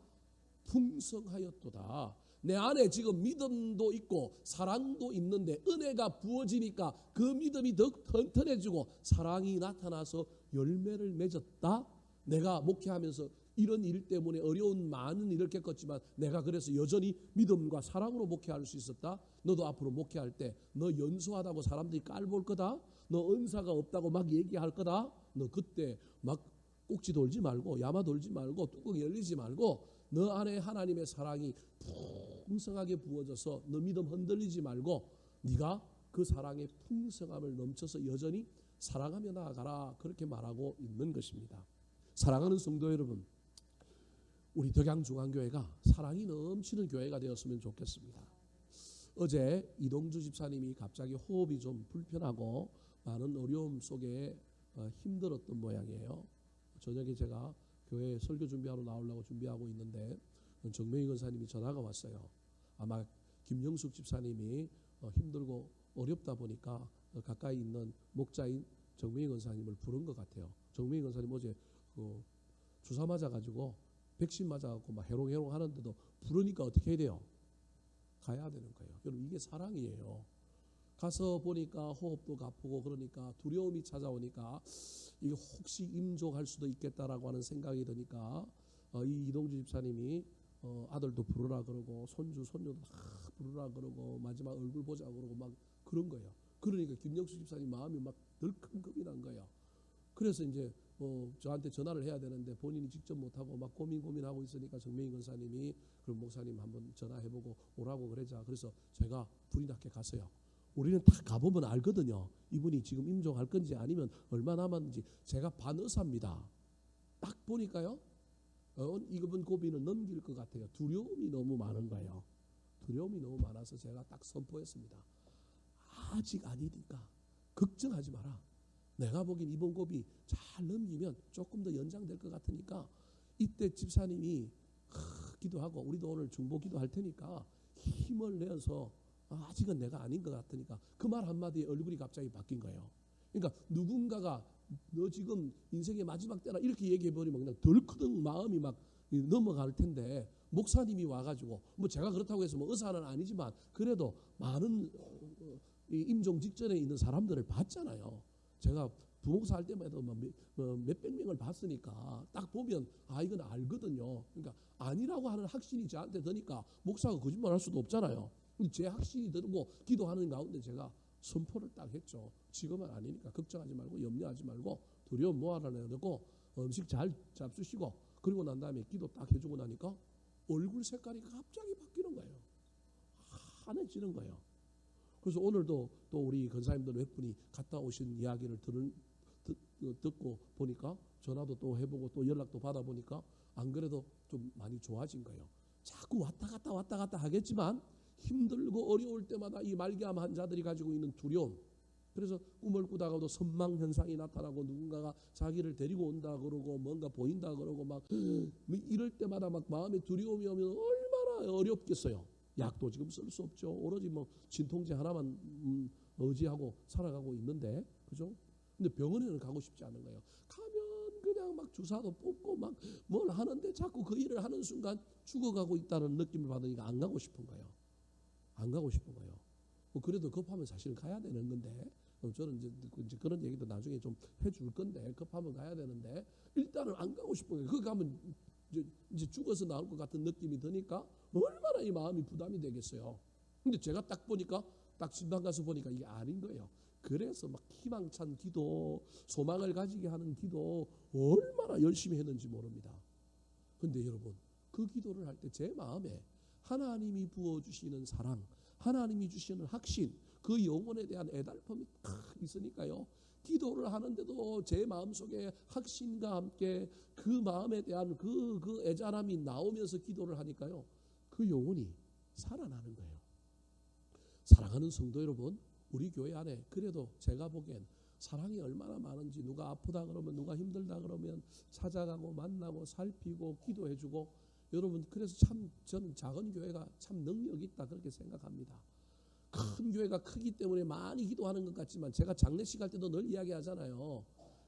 풍성하였도다. 내 안에 지금 믿음도 있고 사랑도 있는데 은혜가 부어지니까 그 믿음이 더 튼튼해지고 사랑이 나타나서 열매를 맺었다. 내가 목회하면서 이런 일 때문에 어려운 많은 일을 겪었지만 내가 그래서 여전히 믿음과 사랑으로 목회할 수 있었다. 너도 앞으로 목회할 때 너 연소하다고 사람들이 깔볼 거다. 너 은사가 없다고 막 얘기할 거다. 너 그때 막 꼭지 돌지 말고 야마 돌지 말고 뚜껑 열리지 말고 너 안에 하나님의 사랑이 풍성하게 부어져서 너 믿음 흔들리지 말고 네가 그 사랑의 풍성함을 넘쳐서 여전히 사랑하며 나아가라, 그렇게 말하고 있는 것입니다. 사랑하는 성도 여러분, 우리 덕양중앙교회가 사랑이 넘치는 교회가 되었으면 좋겠습니다. 어제 이동주 집사님이 갑자기 호흡이 좀 불편하고 많은 어려움 속에 힘들었던 모양이에요. 저녁에 제가 교회 설교 준비하러 나오려고 준비하고 있는데 정명희 권사님이 전화가 왔어요. 아마 김영숙 집사님이 힘들고 어렵다 보니까 가까이 있는 목자인 정명희 권사님을 부른 것 같아요. 정명희 권사님 어제 주사 맞아가지고 백신 맞아갖고 막 해롱해롱 하는데도 부르니까 어떻게 해야 돼요? 가야 되는 거예요. 여러분, 이게 사랑이에요. 가서 보니까 호흡도 가쁘고 그러니까 두려움이 찾아오니까 이게 혹시 임종할 수도 있겠다라고 하는 생각이 드니까 이 이동주 집사님이 아들도 부르라 그러고 손주 손녀도 다 부르라 그러고 마지막 얼굴 보자 그러고 막 그런 거예요. 그러니까 김영수 집사님 마음이 막 덜컹 겁이 난 거예요. 그래서 이제 저한테 전화를 해야 되는데 본인이 직접 못하고 막 고민하고 있으니까 정명희 권사님이 그럼 목사님 한번 전화해보고 오라고 그러자. 그래서 제가 불이 났게 갔어요. 우리는 다 가보면 알거든요. 이분이 지금 임종할 건지 아니면 얼마 남았는지. 제가 반의사입니다. 딱 보니까요, 이번 고비는 넘길 것 같아요. 두려움이 너무 많은 거예요. 두려움이 너무 많아서 제가 딱 선포했습니다. 아직 아니니까 걱정하지 마라. 내가 보기엔 이번 고비 잘 넘기면 조금 더 연장될 것 같으니까 이때 집사님이 기도하고 우리도 오늘 중보 기도할 테니까 힘을 내어서 아직은 내가 아닌 것 같으니까 그 말 한마디에 얼굴이 갑자기 바뀐 거예요. 그러니까 누군가가 너 지금 인생의 마지막 때라 이렇게 얘기해버리면 그냥 덜크덩 마음이 막 넘어갈 텐데 목사님이 와가지고 뭐 제가 그렇다고 해서 뭐 의사는 아니지만 그래도 많은 임종 직전에 있는 사람들을 봤잖아요. 제가 부목사 할 때마다 몇백 명을 봤으니까 딱 보면 이건 알거든요. 그러니까 아니라고 하는 확신이 저한테 드니까 목사가 거짓말할 수도 없잖아요. 제 확신이 들고 기도하는 가운데 제가 선포를 딱 했죠. 지금은 아니니까 걱정하지 말고 염려하지 말고 두려움 모아내고 음식 잘 잡수시고 그리고 난 다음에 기도 딱 해주고 나니까 얼굴 색깔이 갑자기 바뀌는 거예요. 환해지는 거예요. 그래서 오늘도 또 우리 권사님들 몇 분이 갔다 오신 이야기를 듣고 보니까 전화도 또 해보고 또 연락도 받아보니까 안 그래도 좀 많이 좋아진 거예요. 자꾸 왔다 갔다 하겠지만 힘들고 어려울 때마다 이 말기암 환자들이 가지고 있는 두려움, 그래서 꿈을 꾸다가도 선망 현상이 나타나고 누군가가 자기를 데리고 온다 그러고 뭔가 보인다 그러고 막 이럴 때마다 막 마음에 두려움이 오면 얼마나 어렵겠어요. 약도 지금 쓸 수 없죠. 오로지 뭐 진통제 하나만 의지하고 살아가고 있는데, 그죠? 근데 병원에는 가고 싶지 않은 거예요. 가면 그냥 막 주사도 뽑고 막 뭘 하는데 자꾸 그 일을 하는 순간 죽어가고 있다는 느낌을 받으니까 안 가고 싶은 거예요. 안 가고 싶은 거예요. 뭐 그래도 급하면 사실은 가야 되는 건데, 저는 이제 그런 얘기도 나중에 좀 해줄 건데, 급하면 가야 되는데 일단은 안 가고 싶은 거예요. 그 가면 이제 죽어서 나올 것 같은 느낌이 드니까 얼마나 이 마음이 부담이 되겠어요. 근데 제가 딱 보니까 딱 신방 가서 보니까 이게 아닌 거예요. 그래서 막 희망찬 기도, 소망을 가지게 하는 기도 얼마나 열심히 했는지 모릅니다. 근데 여러분, 그 기도를 할 때 제 마음에 하나님이 부어주시는 사랑, 하나님이 주시는 확신, 그 영혼에 대한 애달픔이 있으니까요. 기도를 하는데도 제 마음속에 확신과 함께 그 마음에 대한 그 애절함이 나오면서 기도를 하니까요. 그 영혼이 살아나는 거예요. 사랑하는 성도 여러분, 우리 교회 안에 그래도 제가 보기엔 사랑이 얼마나 많은지, 누가 아프다 그러면, 누가 힘들다 그러면 찾아가고 만나고 살피고 기도해주고, 여러분, 그래서 참 저는 작은 교회가 참 능력이 있다 그렇게 생각합니다. 큰 교회가 크기 때문에 많이 기도하는 것 같지만, 제가 장례식 할 때도 늘 이야기하잖아요.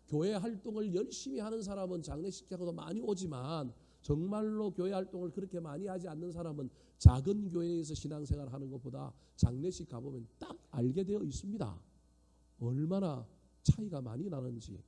교회 활동을 열심히 하는 사람은 장례식장에도 많이 오지만 정말로 교회 활동을 그렇게 많이 하지 않는 사람은 작은 교회에서 신앙생활 하는 것보다 장례식 가보면 딱 알게 되어 있습니다. 얼마나 차이가 많이 나는지.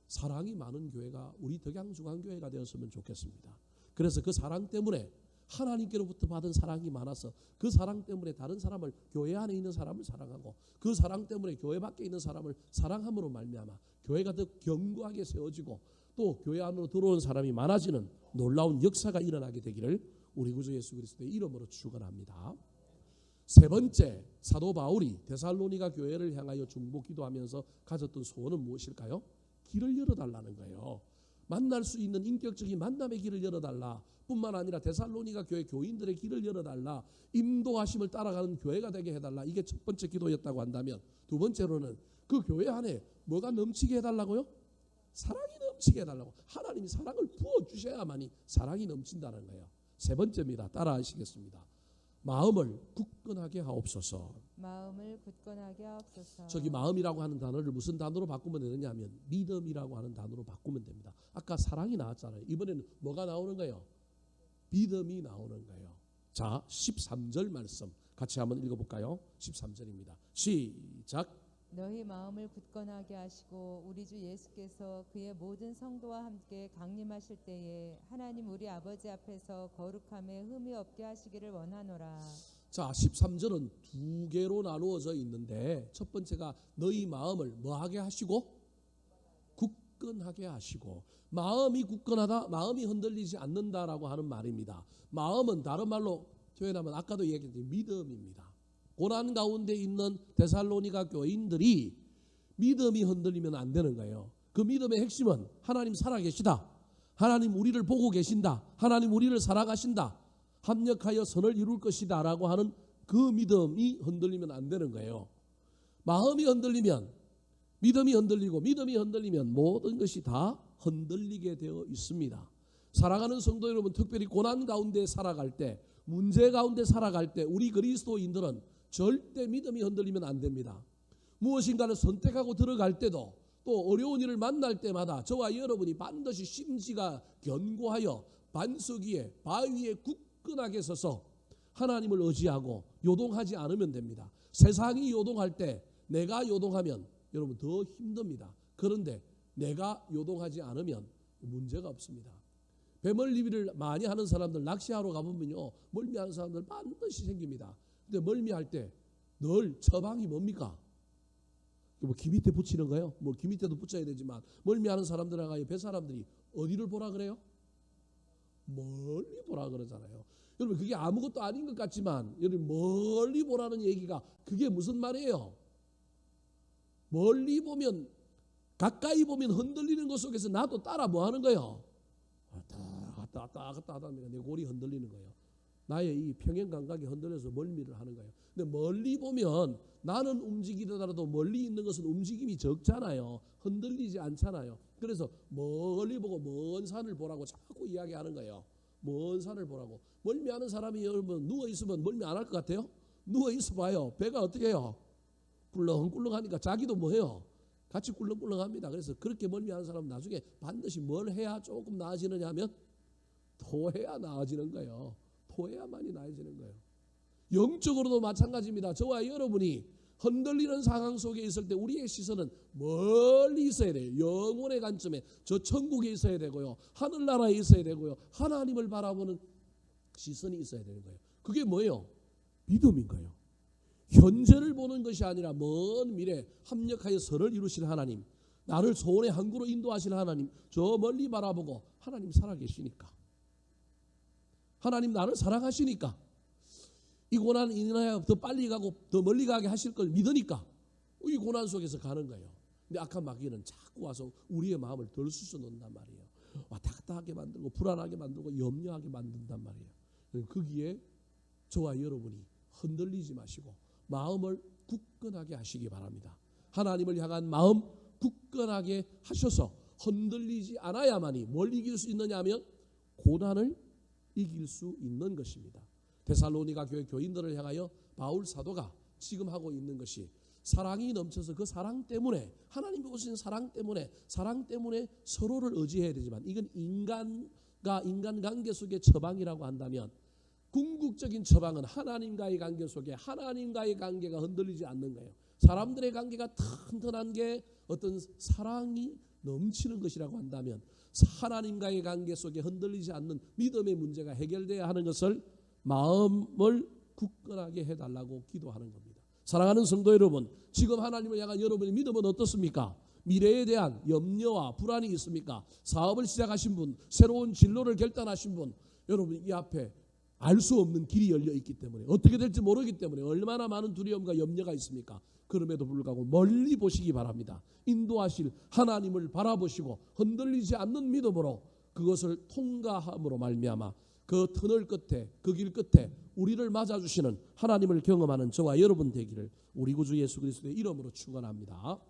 사랑이 많은 교회가 우리 덕양중앙교회가 되었으면 좋겠습니다. 그래서 그 사랑 때문에, 하나님께로부터 받은 사랑이 많아서 그 사랑 때문에 다른 사람을, 교회 안에 있는 사람을 사랑하고, 그 사랑 때문에 교회 밖에 있는 사람을 사랑함으로 말미암아 교회가 더 견고하게 세워지고, 또 교회 안으로 들어온 사람이 많아지는 놀라운 역사가 일어나게 되기를 우리 구주 예수 그리스도의 이름으로 축원합니다. 세 번째, 사도 바울이 데살로니가 교회를 향하여 중보 기도하면서 가졌던 소원은 무엇일까요? 길을 열어달라는 거예요. 만날 수 있는 인격적인 만남의 길을 열어달라. 뿐만 아니라 데살로니가 교회 교인들의 길을 열어달라. 인도하심을 따라가는 교회가 되게 해달라. 이게 첫 번째 기도였다고 한다면, 두 번째로는 그 교회 안에 뭐가 넘치게 해달라고요? 사랑이 넘치게 해달라고. 하나님이 사랑을 부어주셔야만이 사랑이 넘친다는 거예요. 세 번째입니다. 따라 하시겠습니다. 마음을 굳건하게 하옵소서. 마음을 굳건하게 하옵소서. 저기 마음이라고 하는 단어를 무슨 단어로 바꾸면 되느냐 하면 믿음이라고 하는 단어로 바꾸면 됩니다. 아까 사랑이 나왔잖아요. 이번에는 뭐가 나오는 거예요? 믿음이 나오는 거예요. 자, 13절 말씀 같이 한번 읽어볼까요? 13절입니다. 시작. 너희 마음을 굳건하게 하시고 우리 주 예수께서 그의 모든 성도와 함께 강림하실 때에 하나님 우리 아버지 앞에서 거룩함에 흠이 없게 하시기를 원하노라. 자, 13절은 두 개로 나누어져 있는데, 첫 번째가 너희 마음을 뭐하게 하시고? 굳건하게 하시고. 마음이 굳건하다, 마음이 흔들리지 않는다라고 하는 말입니다. 마음은 다른 말로 표현하면 아까도 얘기했듯이 믿음입니다. 고난 가운데 있는 데살로니가 교인들이 믿음이 흔들리면 안 되는 거예요. 그 믿음의 핵심은 하나님 살아계시다, 하나님 우리를 보고 계신다, 하나님 우리를 사랑하신다, 합력하여 선을 이룰 것이다 라고 하는 그 믿음이 흔들리면 안 되는 거예요. 마음이 흔들리면 믿음이 흔들리고, 믿음이 흔들리면 모든 것이 다 흔들리게 되어 있습니다. 사랑하는 성도 여러분, 특별히 고난 가운데 살아갈 때, 문제 가운데 살아갈 때 우리 그리스도인들은 절대 믿음이 흔들리면 안 됩니다. 무엇인가를 선택하고 들어갈 때도, 또 어려운 일을 만날 때마다 저와 여러분이 반드시 심지가 견고하여 반석 위에, 바위 위에 굳건하게 서서 하나님을 의지하고 요동하지 않으면 됩니다. 세상이 요동할 때 내가 요동하면 여러분 더 힘듭니다. 그런데 내가 요동하지 않으면 문제가 없습니다. 배멀미를 많이 하는 사람들, 낚시하러 가보면요, 멀미하는 사람들 반드시 생깁니다. 근데 멀미할 때 늘 처방이 뭡니까? 뭐 귀 밑에 붙이는 거예요? 뭐 귀 밑에도 붙여야 되지만, 멀미하는 사람들하고 배 사람들이 어디를 보라 그래요? 멀리 보라 그러잖아요. 여러분, 그게 아무것도 아닌 것 같지만 여러분, 멀리 보라는 얘기가 그게 무슨 말이에요? 멀리 보면, 가까이 보면 흔들리는 것 속에서 나도 따라 뭐 하는 거예요? 왔다 갔다 하다 보니까 내 골이 흔들리는 거예요. 나의 이 평행 감각이 흔들려서 멀미를 하는 거예요. 근데 멀리 보면 나는 움직이더라도 멀리 있는 것은 움직임이 적잖아요. 흔들리지 않잖아요. 그래서 멀리 보고 먼 산을 보라고 자꾸 이야기하는 거예요. 먼 산을 보라고. 멀미하는 사람이 여러분 누워 있으면 멀미 안 할 것 같아요? 누워 있어 봐요. 배가 어떻게 해요? 꿀렁꿀렁하니까 자기도 뭐 해요? 같이 꿀렁꿀렁합니다. 그래서 그렇게 멀미하는 사람은 나중에 반드시 뭘 해야 조금 나아지느냐 하면 토해야 나아지는 거예요. 토해야만이 나아지는 거예요. 영적으로도 마찬가지입니다. 저와 여러분이 흔들리는 상황 속에 있을 때 우리의 시선은 멀리 있어야 돼요. 영혼의 관점에 저 천국에 있어야 되고요, 하늘나라에 있어야 되고요, 하나님을 바라보는 시선이 있어야 되는 거예요. 그게 뭐예요? 믿음인 거예요. 현재를 보는 것이 아니라 먼 미래 합력하여 설을 이루실 하나님, 나를 소원의 항구로 인도하실 하나님, 저 멀리 바라보고 하나님 살아계시니까, 하나님 나를 사랑하시니까, 이 고난 인하여 더 빨리 가고 더 멀리 가게 하실 걸 믿으니까 이 고난 속에서 가는 거예요. 근데 악한 마귀는 자꾸 와서 우리의 마음을 덜 쑤셔 놓는단 말이에요. 왔다 갔다 하게 만들고 불안하게 만들고 염려하게 만든단 말이에요. 거기에 저와 여러분이 흔들리지 마시고 마음을 굳건하게 하시기 바랍니다. 하나님을 향한 마음 굳건하게 하셔서 흔들리지 않아야만이 뭘 이길 수 있느냐 하면 고난을 이길 수 있는 것입니다. 데살로니가 교회 교인들을 향하여 바울 사도가 지금 하고 있는 것이 사랑이 넘쳐서 그 사랑 때문에, 하나님이 오신 사랑 때문에 서로를 의지해야 되지만, 이건 인간과 인간관계 속의 처방이라고 한다면, 궁극적인 처방은 하나님과의 관계 속에 하나님과의 관계가 흔들리지 않는 거예요. 사람들의 관계가 튼튼한 게 어떤 사랑이 넘치는 것이라고 한다면, 하나님과의 관계 속에 흔들리지 않는 믿음의 문제가 해결돼야 하는 것을 마음을 굳건하게 해달라고 기도하는 겁니다. 사랑하는 성도 여러분, 지금 하나님을 향한 여러분의 믿음은 어떻습니까? 미래에 대한 염려와 불안이 있습니까? 사업을 시작하신 분, 새로운 진로를 결단하신 분, 여러분 이 앞에 알 수 없는 길이 열려 있기 때문에, 어떻게 될지 모르기 때문에 얼마나 많은 두려움과 염려가 있습니까? 그럼에도 불구하고 멀리 보시기 바랍니다. 인도하실 하나님을 바라보시고 흔들리지 않는 믿음으로 그것을 통과함으로 말미암아 그 터널 끝에, 그 길 끝에 우리를 맞아주시는 하나님을 경험하는 저와 여러분 되기를 우리 구주 예수 그리스도의 이름으로 축원합니다.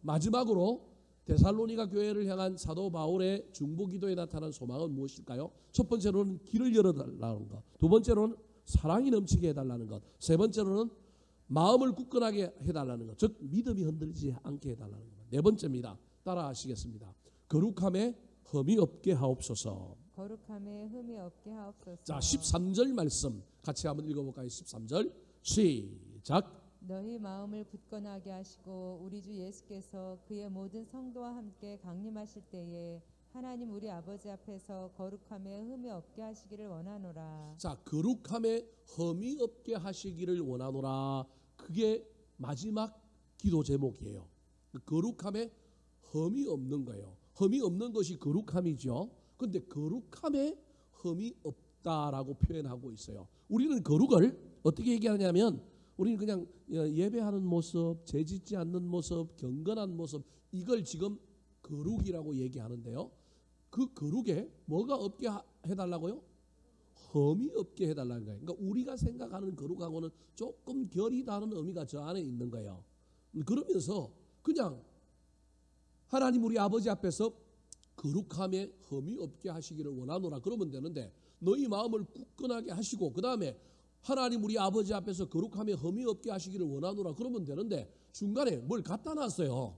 마지막으로 데살로니가 교회를 향한 사도 바울의 중보기도에 나타난 소망은 무엇일까요? 첫 번째로는 길을 열어달라는 것, 두 번째로는 사랑이 넘치게 해달라는 것, 세 번째로는 마음을 굳건하게 해달라는 것, 즉 믿음이 흔들리지 않게 해달라는 것. 네 번째입니다. 따라하시겠습니다. 거룩함에 흠이 없게 하옵소서. 거룩함에 흠이 없게 하옵소서. 자, 13절 말씀 같이 한번 읽어볼까요? 13절 시작. 너희 마음을 굳건하게 하시고 우리 주 예수께서 그의 모든 성도와 함께 강림하실 때에 하나님 우리 아버지 앞에서 거룩함에 흠이 없게 하시기를 원하노라. 자, 거룩함에 흠이 없게 하시기를 원하노라. 그게 마지막 기도 제목이에요. 거룩함에 흠이 없는 거예요. 흠이 없는 것이 거룩함이죠. 그런데 거룩함에 흠이 없다라고 표현하고 있어요. 우리는 거룩을 어떻게 얘기하냐면, 우리는 그냥 예배하는 모습, 죄짓지 않는 모습, 경건한 모습, 이걸 지금 거룩이라고 얘기하는데요. 그 거룩에 뭐가 없게 해달라고요? 흠이 없게 해달라는 거예요. 그러니까 우리가 생각하는 거룩하고는 조금 결이 다른 의미가 저 안에 있는 거예요. 그러면서 그냥 하나님 우리 아버지 앞에서 거룩함에 흠이 없게 하시기를 원하노라 그러면 되는데, 너희 마음을 굳건하게 하시고 그 다음에 하나님 우리 아버지 앞에서 거룩함에 흠이 없게 하시기를 원하노라 그러면 되는데, 중간에 뭘 갖다 놨어요.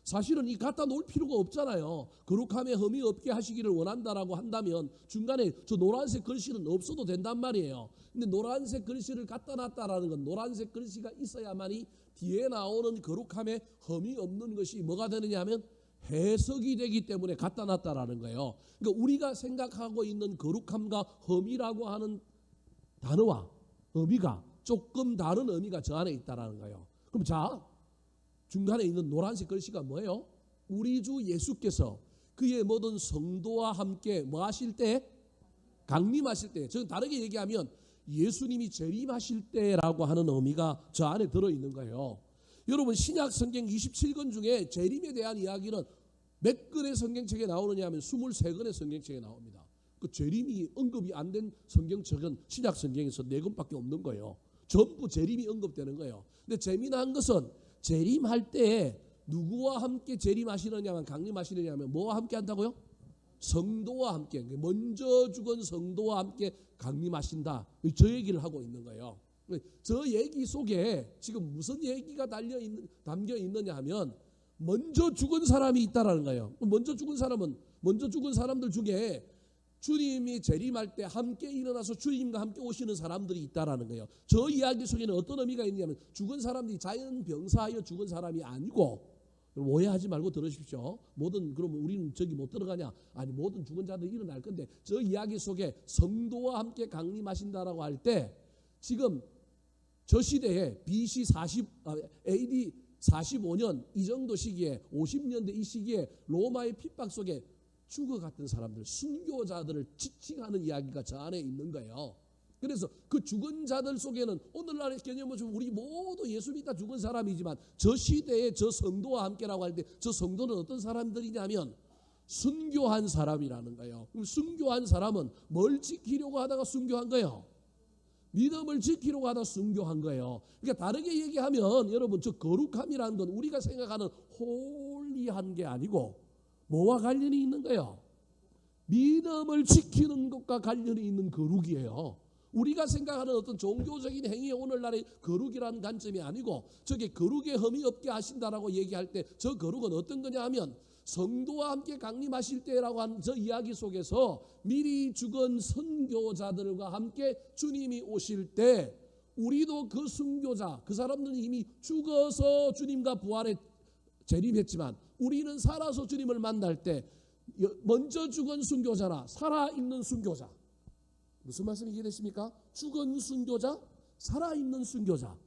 사실은 이 갖다 놓을 필요가 없잖아요. 거룩함에 흠이 없게 하시기를 원한다라고 한다면 중간에 저 노란색 글씨는 없어도 된단 말이에요. 근데 노란색 글씨를 갖다 놨다라는 건 노란색 글씨가 있어야만이 뒤에 나오는 거룩함에 흠이 없는 것이 뭐가 되느냐 하면 해석이 되기 때문에 갖다 놨다라는 거예요. 그러니까 우리가 생각하고 있는 거룩함과 흠이라고 하는 단어와 의미가 조금 다른 의미가 저 안에 있다라는 거예요. 그럼 자, 중간에 있는 노란색 글씨가 뭐예요? 우리 주 예수께서 그의 모든 성도와 함께 뭐 하실 때? 강림하실 때. 저는 다르게 얘기하면 예수님이 재림하실 때라고 하는 의미가 저 안에 들어있는 거예요. 여러분 신약 성경 27권 중에 재림에 대한 이야기는 몇 권의 성경책에 나오느냐 하면 23권의 성경책에 나옵니다. 그 재림이 언급이 안 된 성경책은 신약 성경에서 4권밖에 없는 거예요. 전부 재림이 언급되는 거예요. 근데 재미난 것은 재림할 때 누구와 함께 재림하시느냐면 강림하시느냐면 뭐와 함께 한다고요? 성도와 함께, 먼저 죽은 성도와 함께 강림하신다. 저 얘기를 하고 있는 거예요. 저 얘기 속에 지금 무슨 얘기가 담겨 있느냐 하면 먼저 죽은 사람이 있다라는 거예요. 먼저 죽은 사람들 중에 주님이 재림할 때 함께 일어나서 주님과 함께 오시는 사람들이 있다라는 거예요. 저 이야기 속에는 어떤 의미가 있냐면 죽은 사람들이 자연병사하여 죽은 사람이 아니고, 오해하지 말고 들으십시오. 그러면 우리는 저기 못 들어가냐? 아니, 모든 죽은 자들이 일어날 건데 저 이야기 속에 성도와 함께 강림하신다라고 할 때 지금 저 시대에 AD 45년 이 정도 시기에 50년대 이 시기에 로마의 핍박 속에 죽어갔던 사람들, 순교자들을 지칭하는 이야기가 저 안에 있는 거예요. 그래서 그 죽은 자들 속에는 오늘날의 개념을 좀 우리 모두 예수 믿다 죽은 사람이지만 저 시대에 저 성도와 함께라고 할 때 저 성도는 어떤 사람들이냐면 순교한 사람이라는 거예요. 그럼 순교한 사람은 뭘 지키려고 하다가 순교한 거예요? 믿음을 지키려고 하다 순교한 거예요. 그러니까 다르게 얘기하면 여러분 저 거룩함이라는 건 우리가 생각하는 홀리한 게 아니고 뭐와 관련이 있는 거예요? 믿음을 지키는 것과 관련이 있는 거룩이에요. 우리가 생각하는 어떤 종교적인 행위의 오늘날의 거룩이라는 관점이 아니고 저게 거룩에 흠이 없게 하신다라고 얘기할 때 저 거룩은 어떤 거냐 하면 성도와 함께 강림하실 때라고 하는 저 이야기 속에서 미리 죽은 선교자들과 함께 주님이 오실 때 우리도 그 순교자 그 사람들은 이미 죽어서 주님과 부활에 재림했지만 우리는 살아서 주님을 만날 때 먼저 죽은 순교자나 살아있는 순교자 무슨 말씀 이해되십니까? 죽은 순교자, 살아있는 순교자.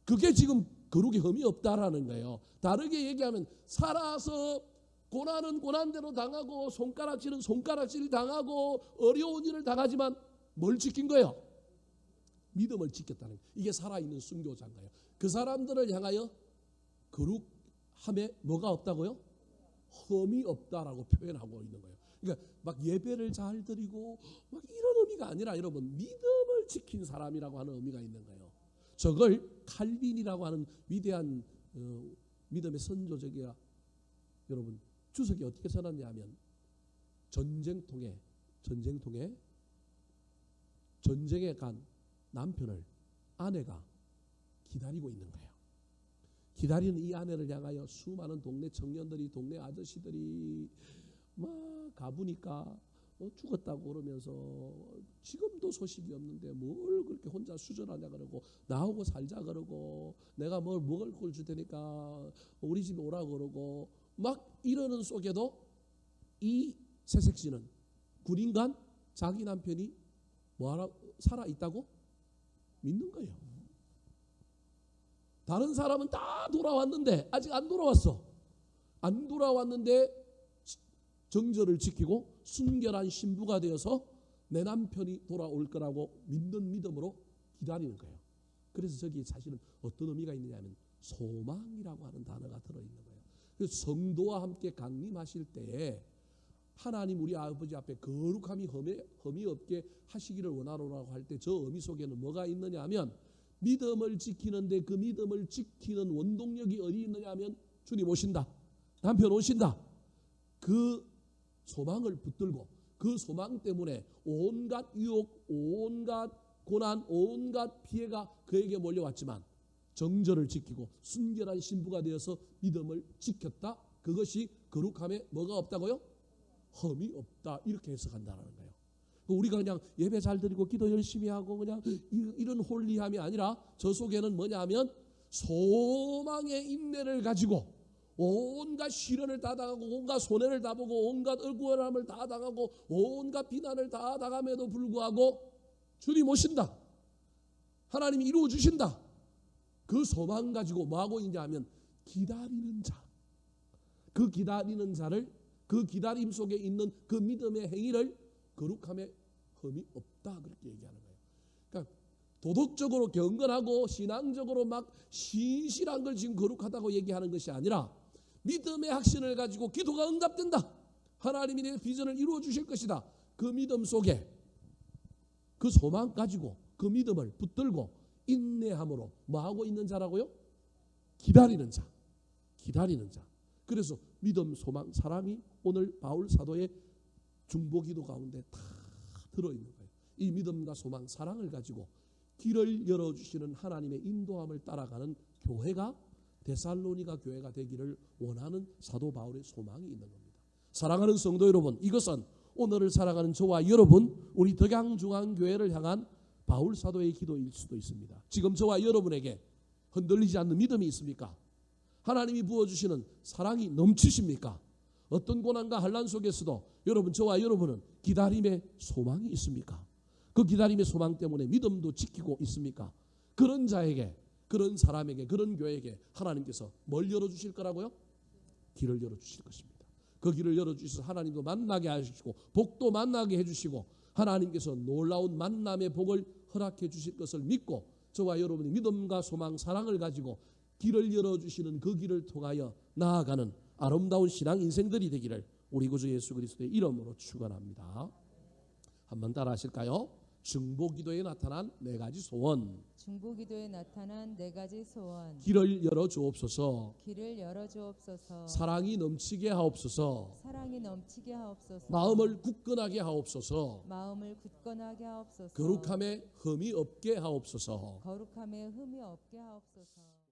그게 지금 거룩에 흠이 없다라는 거예요. 다르게 얘기하면 살아서 고난은 고난대로 당하고 손가락질은 손가락질 당하고 어려운 일을 당하지만 뭘 지킨 거예요? 믿음을 지켰다는 거예요. 이게 살아있는 순교자인 거예요. 그 사람들을 향하여 거룩함에 뭐가 없다고요? 흠이 없다라고 표현하고 있는 거예요. 그러니까 막 예배를 잘 드리고 막 이런 의미가 아니라 여러분 믿음을 지킨 사람이라고 하는 의미가 있는 거예요. 저걸 칼빈이라고 하는 위대한 믿음의 선조적이야. 여러분 주석이 어떻게 써놨냐면 전쟁통에 전쟁에 간 남편을 아내가 기다리고 있는 거예요. 기다리는 이 아내를 향하여 수많은 동네 청년들이 동네 아저씨들이 막 가보니까 죽었다고 그러면서 지금도 소식이 없는데 뭘 그렇게 혼자 수절하냐 그러고 나오고 살자 그러고 내가 뭘 먹을 걸 줄 테니까 우리 집에 오라 그러고 막 이러는 속에도 이 새색시는 군인간 자기 남편이 뭐하라 살아있다고 믿는 거예요. 다른 사람은 다 돌아왔는데 아직 안 돌아왔어. 안 돌아왔는데 정절을 지키고 순결한 신부가 되어서 내 남편이 돌아올 거라고 믿는 믿음으로 기다리는 거예요. 그래서 저기 사실은 어떤 의미가 있느냐 하면 소망이라고 하는 단어가 들어있는 거예요. 그래서 성도와 함께 강림하실 때에 하나님 우리 아버지 앞에 거룩함이 흠이 없게 하시기를 원하노라고 할 때 저 의미 속에는 뭐가 있느냐 하면 믿음을 지키는데 그 믿음을 지키는 원동력이 어디 있느냐 하면 주님 오신다. 남편 오신다. 그 소망을 붙들고 그 소망 때문에 온갖 유혹, 온갖 고난, 온갖 피해가 그에게 몰려왔지만 정절을 지키고 순결한 신부가 되어서 믿음을 지켰다. 그것이 거룩함에 뭐가 없다고요? 흠이 없다. 이렇게 해석한다는 거예요. 우리가 그냥 예배 잘 드리고 기도 열심히 하고 그냥 이런 홀리함이 아니라 저 속에는 뭐냐 하면 소망의 인내를 가지고 온갖 시련을 다 당하고 온갖 손해를 다 보고 온갖 억울함을 다 당하고 온갖 비난을 다 당함에도 불구하고 주님 오신다. 하나님이 이루어 주신다. 그 소망 가지고 뭐하고 있냐 하면 기다리는 자. 그 기다리는 자를 그 기다림 속에 있는 그 믿음의 행위를 거룩함에 흠이 없다 그렇게 얘기하는 거예요. 그러니까 도덕적으로 경건하고 신앙적으로 막 신실한 걸 지금 거룩하다고 얘기하는 것이 아니라 믿음의 확신을 가지고 기도가 응답된다. 하나님이 내 비전을 이루어 주실 것이다. 그 믿음 속에 그 소망 가지고 그 믿음을 붙들고 인내함으로 뭐하고 있는 자라고요? 기다리는 자. 기다리는 자. 그래서 믿음, 소망, 사랑이 오늘 바울 사도의 중보기도 가운데 다 들어있는 거예요. 이 믿음과 소망, 사랑을 가지고 길을 열어주시는 하나님의 인도함을 따라가는 교회가 데살로니가 교회가 되기를 원하는 사도 바울의 소망이 있는 겁니다. 사랑하는 성도 여러분, 이것은 오늘을 살아가는 저와 여러분, 우리 덕양중앙교회를 향한 바울 사도의 기도일 수도 있습니다. 지금 저와 여러분에게 흔들리지 않는 믿음이 있습니까? 하나님이 부어주시는 사랑이 넘치십니까? 어떤 고난과 환난 속에서도 여러분, 저와 여러분은 기다림의 소망이 있습니까? 그 기다림의 소망 때문에 믿음도 지키고 있습니까? 그런 자에게, 그런 사람에게, 그런 교회에게 하나님께서 뭘 열어주실 거라고요? 길을 열어주실 것입니다. 그 길을 열어주셔서 하나님도 만나게 하시고 복도 만나게 해주시고 하나님께서 놀라운 만남의 복을 허락해 주실 것을 믿고 저와 여러분이 믿음과 소망, 사랑을 가지고 길을 열어주시는 그 길을 통하여 나아가는 아름다운 신앙 인생들이 되기를 우리 구주 예수 그리스도의 이름으로 축원합니다. 한번 따라 하실까요? 중보기도에 나타난 네 가지 소원. 중보기도에 나타난 네 가지 소원. 길을 열어 주옵소서. 길을 열어 주옵소서. 사랑이 넘치게 하옵소서. 사랑이 넘치게 하옵소서. 마음을 굳건하게 하옵소서. 마음을 굳건하게 하옵소서. 거룩함에 흠이 없게 하옵소서. 거룩함에 흠이 없게 하옵소서.